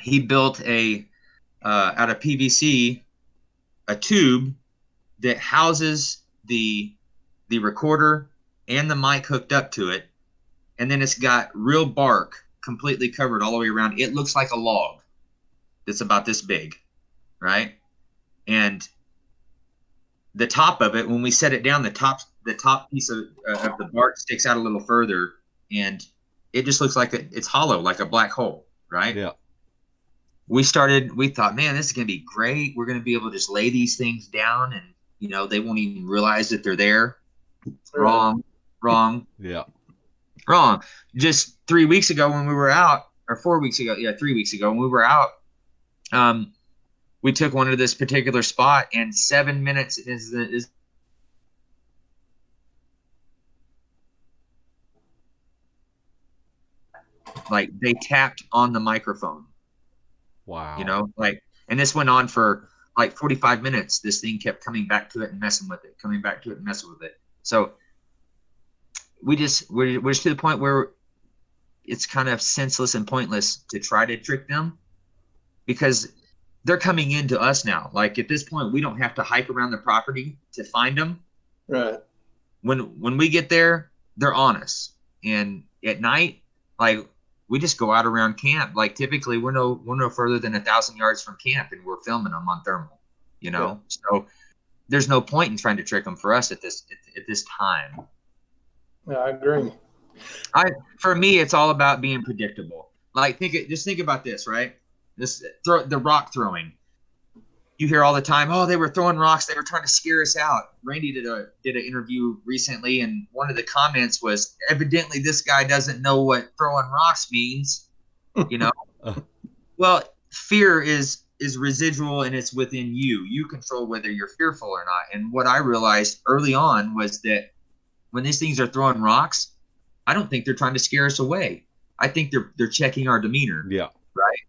He built out of PVC, a tube that houses the recorder and the mic hooked up to it. And then it's got real bark completely covered all the way around. It looks like a log that's about this big, right? And the top of it, when we set it down, the top piece of the bark sticks out a little further, and it just looks like it's hollow, like a black hole, right? Yeah. We thought, man, this is going to be great. We're going to be able to just lay these things down, and, they won't even realize that they're there. Wrong. Yeah. Wrong. Just 3 weeks ago when we were out, or 4 weeks ago, 3 weeks ago when we were out, we took one to this particular spot, and 7 minutes is like they tapped on the microphone. Wow. And this went on for like 45 minutes. This thing kept coming back to it and messing with it, So we're just to the point where it's kind of senseless and pointless to try to trick them, because they're coming into us now. Like at this point, we don't have to hike around the property to find them. Right. When we get there, they're on us. And at night, like we just go out around camp. Like typically we're no further than 1,000 yards from camp, and we're filming them on thermal, Yeah. So there's no point in trying to trick them for us at this time. Yeah, I agree. For me, it's all about being predictable. Like just think about this, right? The rock throwing. You hear all the time, oh, they were throwing rocks. They were trying to scare us out. Randy did an interview recently, and one of the comments was, evidently this guy doesn't know what throwing rocks means. Well, fear is residual, and it's within you. You control whether you're fearful or not. And what I realized early on was that when these things are throwing rocks, I don't think they're trying to scare us away. I think they're checking our demeanor. Yeah. Right.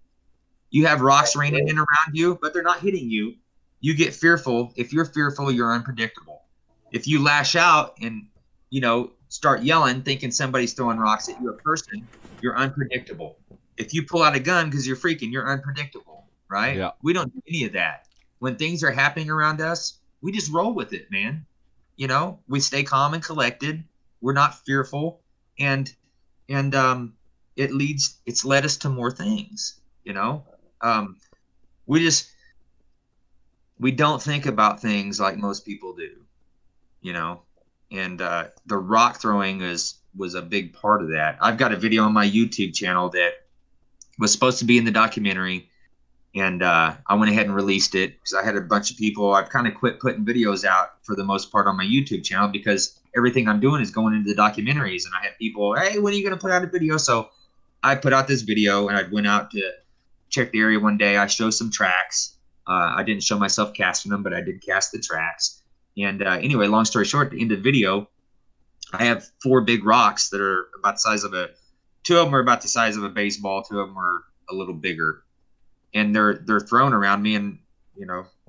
You have rocks raining in around you, but they're not hitting you. You get fearful. If you're fearful, you're unpredictable. If you lash out and, start yelling, thinking somebody's throwing rocks at you, a person, you're unpredictable. If you pull out a gun because you're freaking, you're unpredictable, right? Yeah. We don't do any of that. When things are happening around us, we just roll with it, man. We stay calm and collected. We're not fearful. And it's led us to more things, we don't think about things like most people do, and the rock throwing was a big part of that. I've got a video on my YouTube channel that was supposed to be in the documentary, and I went ahead and released it because I had a bunch of people. I've kind of quit putting videos out for the most part on my YouTube channel because everything I'm doing is going into the documentaries, and I had people, hey, when are you going to put out a video? So I put out this video, and I went out to check the area one day. I showed some tracks. I didn't show myself casting them, but I did cast the tracks. And anyway, long story short, at the end of the video, I have 4 big rocks that are about the size of 2 of them are about the size of a baseball. 2 of them are a little bigger, and they're thrown around me. And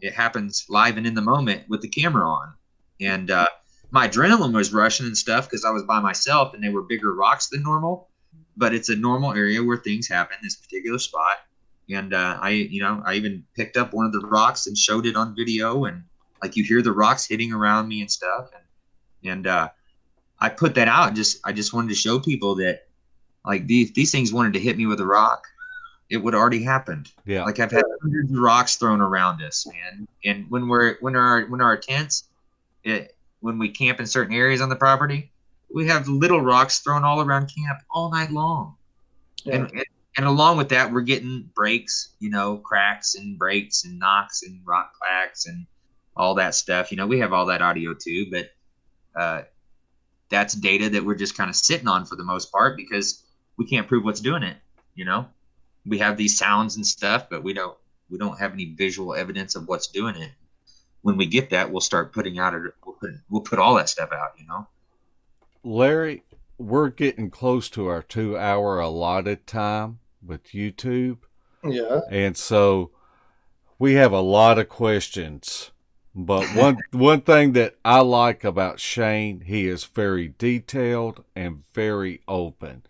it happens live and in the moment with the camera on. And my adrenaline was rushing and stuff because I was by myself, and they were bigger rocks than normal. But it's a normal area where things happen, this particular spot. And I even picked up one of the rocks and showed it on video, and like you hear the rocks hitting around me and stuff. And I put that out. I just wanted to show people that like these things wanted to hit me with a rock, it would already happened. Yeah. Like I've had hundreds of rocks thrown around us, man. And when our tents, when we camp in certain areas on the property, we have little rocks thrown all around camp all night long. Yeah. And along with that, we're getting breaks, cracks and breaks and knocks and rock clacks and all that stuff. We have all that audio too, but that's data that we're just kind of sitting on for the most part because we can't prove what's doing it. We have these sounds and stuff, but we don't have any visual evidence of what's doing it. When we get that, we'll start putting out we'll put all that stuff out. Larry, we're getting close to our 2-hour allotted time with YouTube. Yeah. And so We have a lot of questions, but one thing that I like about Shane, he is very detailed and very open.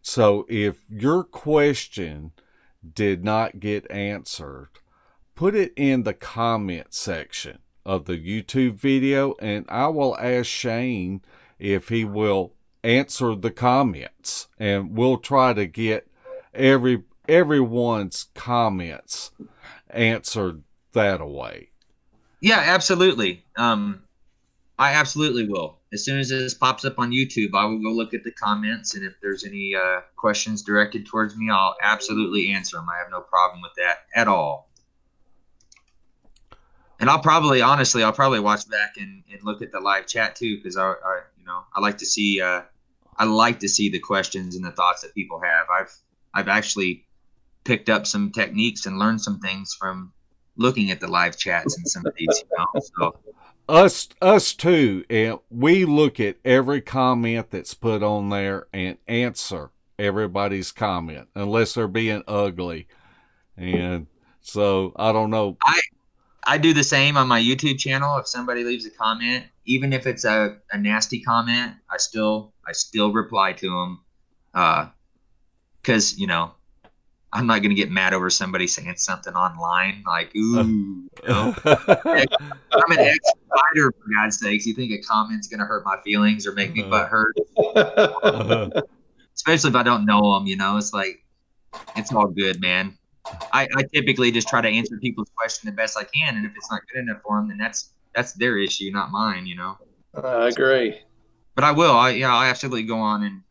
So if your question did not get answered, put it in the comment section of the YouTube video, and I will ask Shane if he will answer the comments, and we'll try to get everyone's comments answered that away. Yeah, absolutely. I absolutely will. As soon as this pops up on YouTube, I will go look at the comments, and if there's any questions directed towards me, I'll absolutely answer them. I have no problem with that at all. And I'll probably watch back and look at the live chat too, because I like to see the questions and the thoughts that people have. I've actually picked up some techniques and learned some things from looking at the live chats and some of these, so. Us too, and we look at every comment that's put on there and answer everybody's comment, unless they're being ugly. And so I don't know. I do the same on my YouTube channel. If somebody leaves a comment, even if it's a nasty comment, I still reply to them, because I'm not going to get mad over somebody saying something online like, ooh, I'm an ex-fighter, for God's sakes. You think a comment's going to hurt my feelings or make me butthurt? Especially if I don't know them, it's like, it's all good, man. I typically just try to answer people's questions the best I can. And if it's not good enough for them, then that's their issue, not mine, I agree. But I will. I absolutely go on and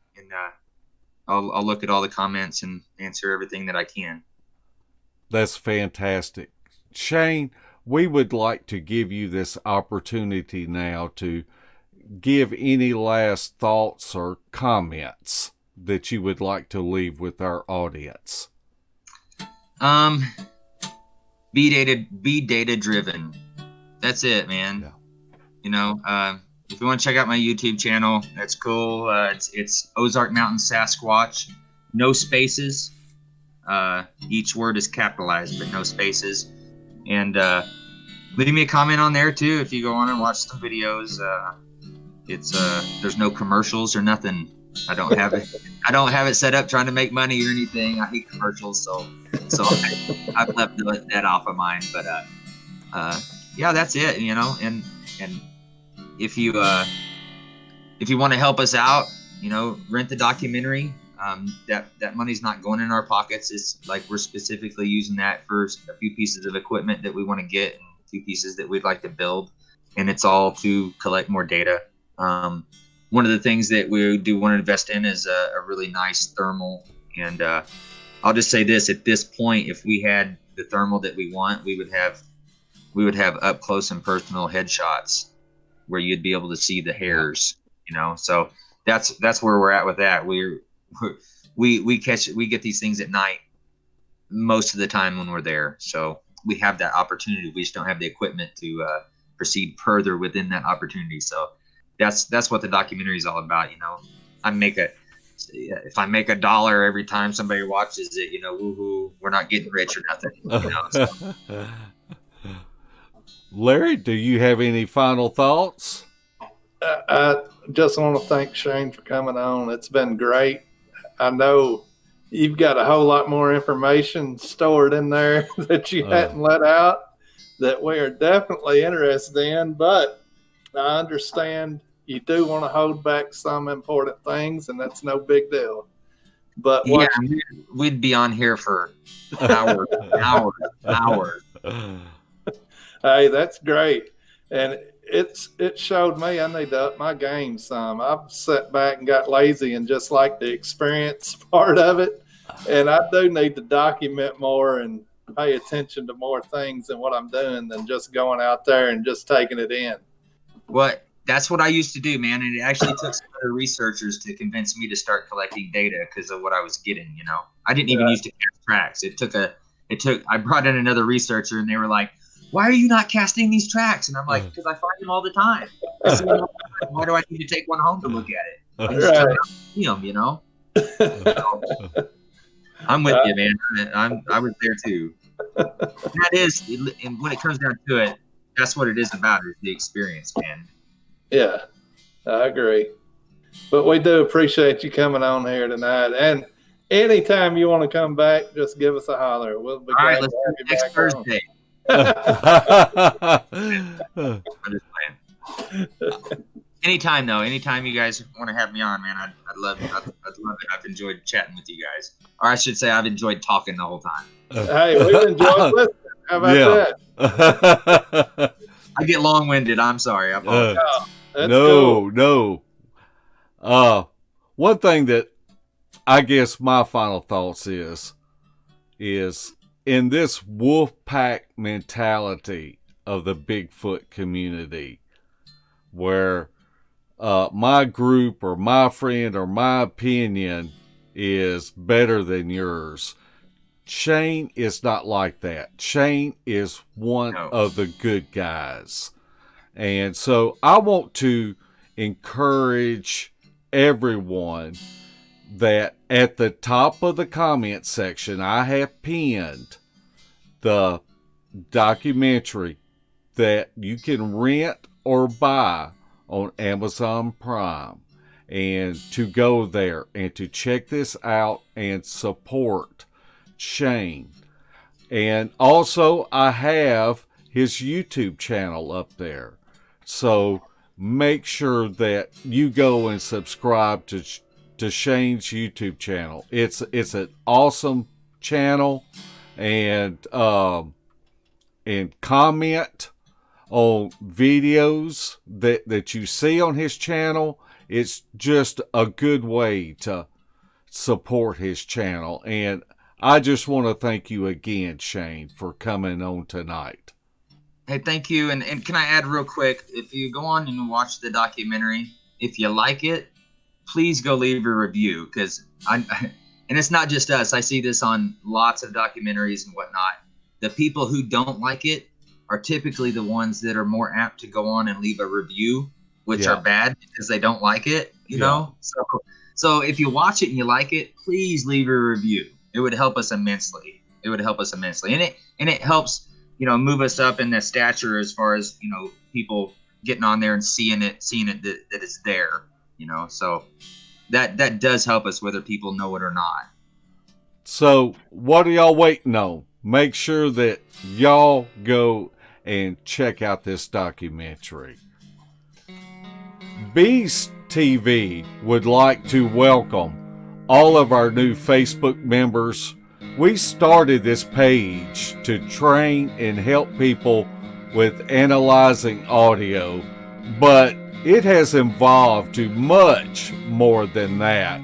I'll look at all the comments and answer everything that I can. That's fantastic. Shane, we would like to give you this opportunity now to give any last thoughts or comments that you would like to leave with our audience. Be data driven. That's it, man. Yeah. If you want to check out my YouTube channel, that's cool. It's Ozark Mountain Sasquatch, no spaces. Each word is capitalized, but no spaces. And leave me a comment on there too if you go on and watch some videos. There's no commercials or nothing. I don't have it set up trying to make money or anything. I hate commercials, so I've left that off of mine. But yeah, that's it. And if you want to help us out, rent the documentary. That money's not going in our pockets. It's like we're specifically using that for a few pieces of equipment that we want to get and a few pieces that we'd like to build, and it's all to collect more data. One of the things that we do want to invest in is a really nice thermal. And I'll just say this: at this point, if we had the thermal that we want, we would have up close and personal headshots where you'd be able to see the hairs. So that's where we're at with that. We get these things at night most of the time when we're there. So we have that opportunity. We just don't have the equipment to proceed further within that opportunity. So that's what the documentary is all about. If I make $1 every time somebody watches it, woohoo, we're not getting rich or nothing. So. Larry, do you have any final thoughts? I just want to thank Shane for coming on. It's been great. I know you've got a whole lot more information stored in there that you hadn't let out that we are definitely interested in, but I understand you do want to hold back some important things, and that's no big deal. But we'd be on here for hours. Hey, that's great. And it showed me I need to up my game some. I've sat back and got lazy and just like the experience part of it. And I do need to document more and pay attention to more things than what I'm doing than just going out there and just taking it in. That's what I used to do, man. And it actually took some other researchers to convince me to start collecting data because of what I was getting, I didn't even used to cast tracks. I brought in another researcher and they were like, why are you not casting these tracks? And I'm like, because I find them all the time. Why do I need to take one home to look at it? I just see them, So, I'm with you, man. I was there too. That is, and when it comes down to it, that's what it is about, is the experience, man. Yeah, I agree. But we do appreciate you coming on here tonight. And anytime you want to come back, just give us a holler. We'll be glad Let's to have do you next back Thursday. on. I'm just playing. Anytime, though. Anytime you guys want to have me on, man, I'd love it. I've enjoyed chatting with you guys. Or I should say I've enjoyed talking the whole time. Hey, we've enjoyed listening. How about that? I get long-winded. I'm sorry. I apologize. No. One thing that I guess my final thoughts is in this wolf pack mentality of the Bigfoot community, where my group or my friend or my opinion is better than yours. Shane is not like that. Shane is one of the good guys. And so I want to encourage everyone that at the top of the comment section, I have pinned the documentary that you can rent or buy on Amazon Prime, and to go there and to check this out and support Shane. And also I have his YouTube channel up there, so make sure that you go and subscribe to Shane's YouTube channel. It's an awesome channel, and comment on videos that you see on his channel. It's just a good way to support his channel. And I just want to thank you again, Shane, for coming on tonight. Hey, thank you. And can I add real quick, if you go on and watch the documentary, if you like it, please go leave a review, because and it's not just us. I see this on lots of documentaries and whatnot. The people who don't like it are typically the ones that are more apt to go on and leave a review, which are bad because they don't like it, you know? So if you watch it and you like it, please leave a review. It would help us immensely. And it helps, move us up in the stature as far as, people getting on there and seeing it that it's there, so that does help us whether people know it or not. So what are y'all waiting on? Make sure that y'all go and check out this documentary. Beast TV would like to welcome all of our new Facebook members. We started this page to train and help people with analyzing audio, but it has evolved to much more than that.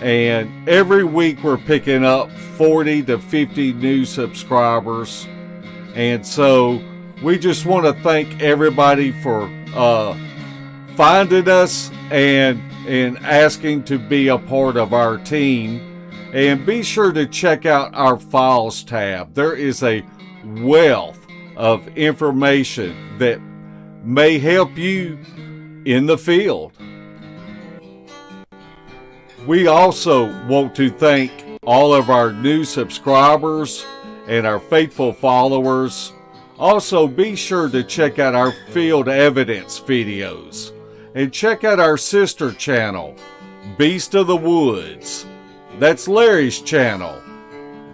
And every week we're picking up 40 to 50 new subscribers. And so we just want to thank everybody for finding us and asking to be a part of our team. And be sure to check out our files tab. There is a wealth of information that may help you in the field. We also want to thank all of our new subscribers and our faithful followers. Also, be sure to check out our field evidence videos and check out our sister channel, Beast of the Woods. That's Larry's channel.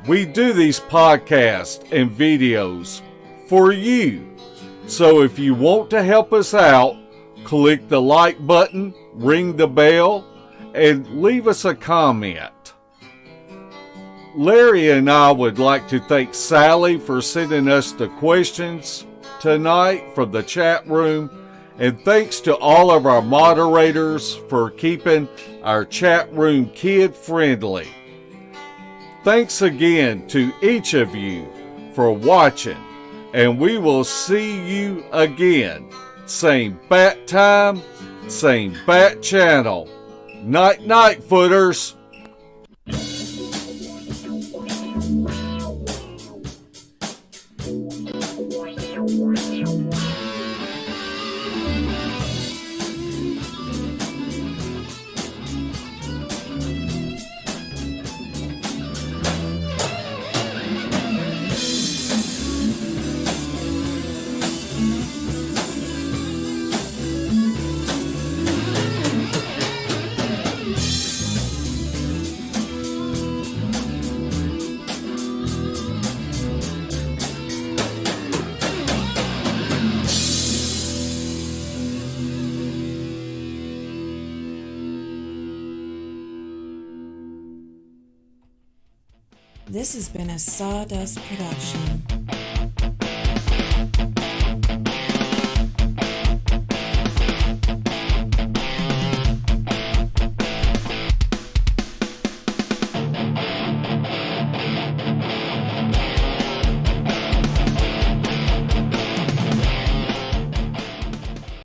We do these podcasts and videos for you. So if you want to help us out, click the like button, ring the bell, and leave us a comment. Larry and I would like to thank Sally for sending us the questions tonight from the chat room, and thanks to all of our moderators for keeping our chat room kid friendly. Thanks again to each of you for watching, and we will see you again. Same bat time, same bat channel. Night night, footers. This has been a Sawdust production.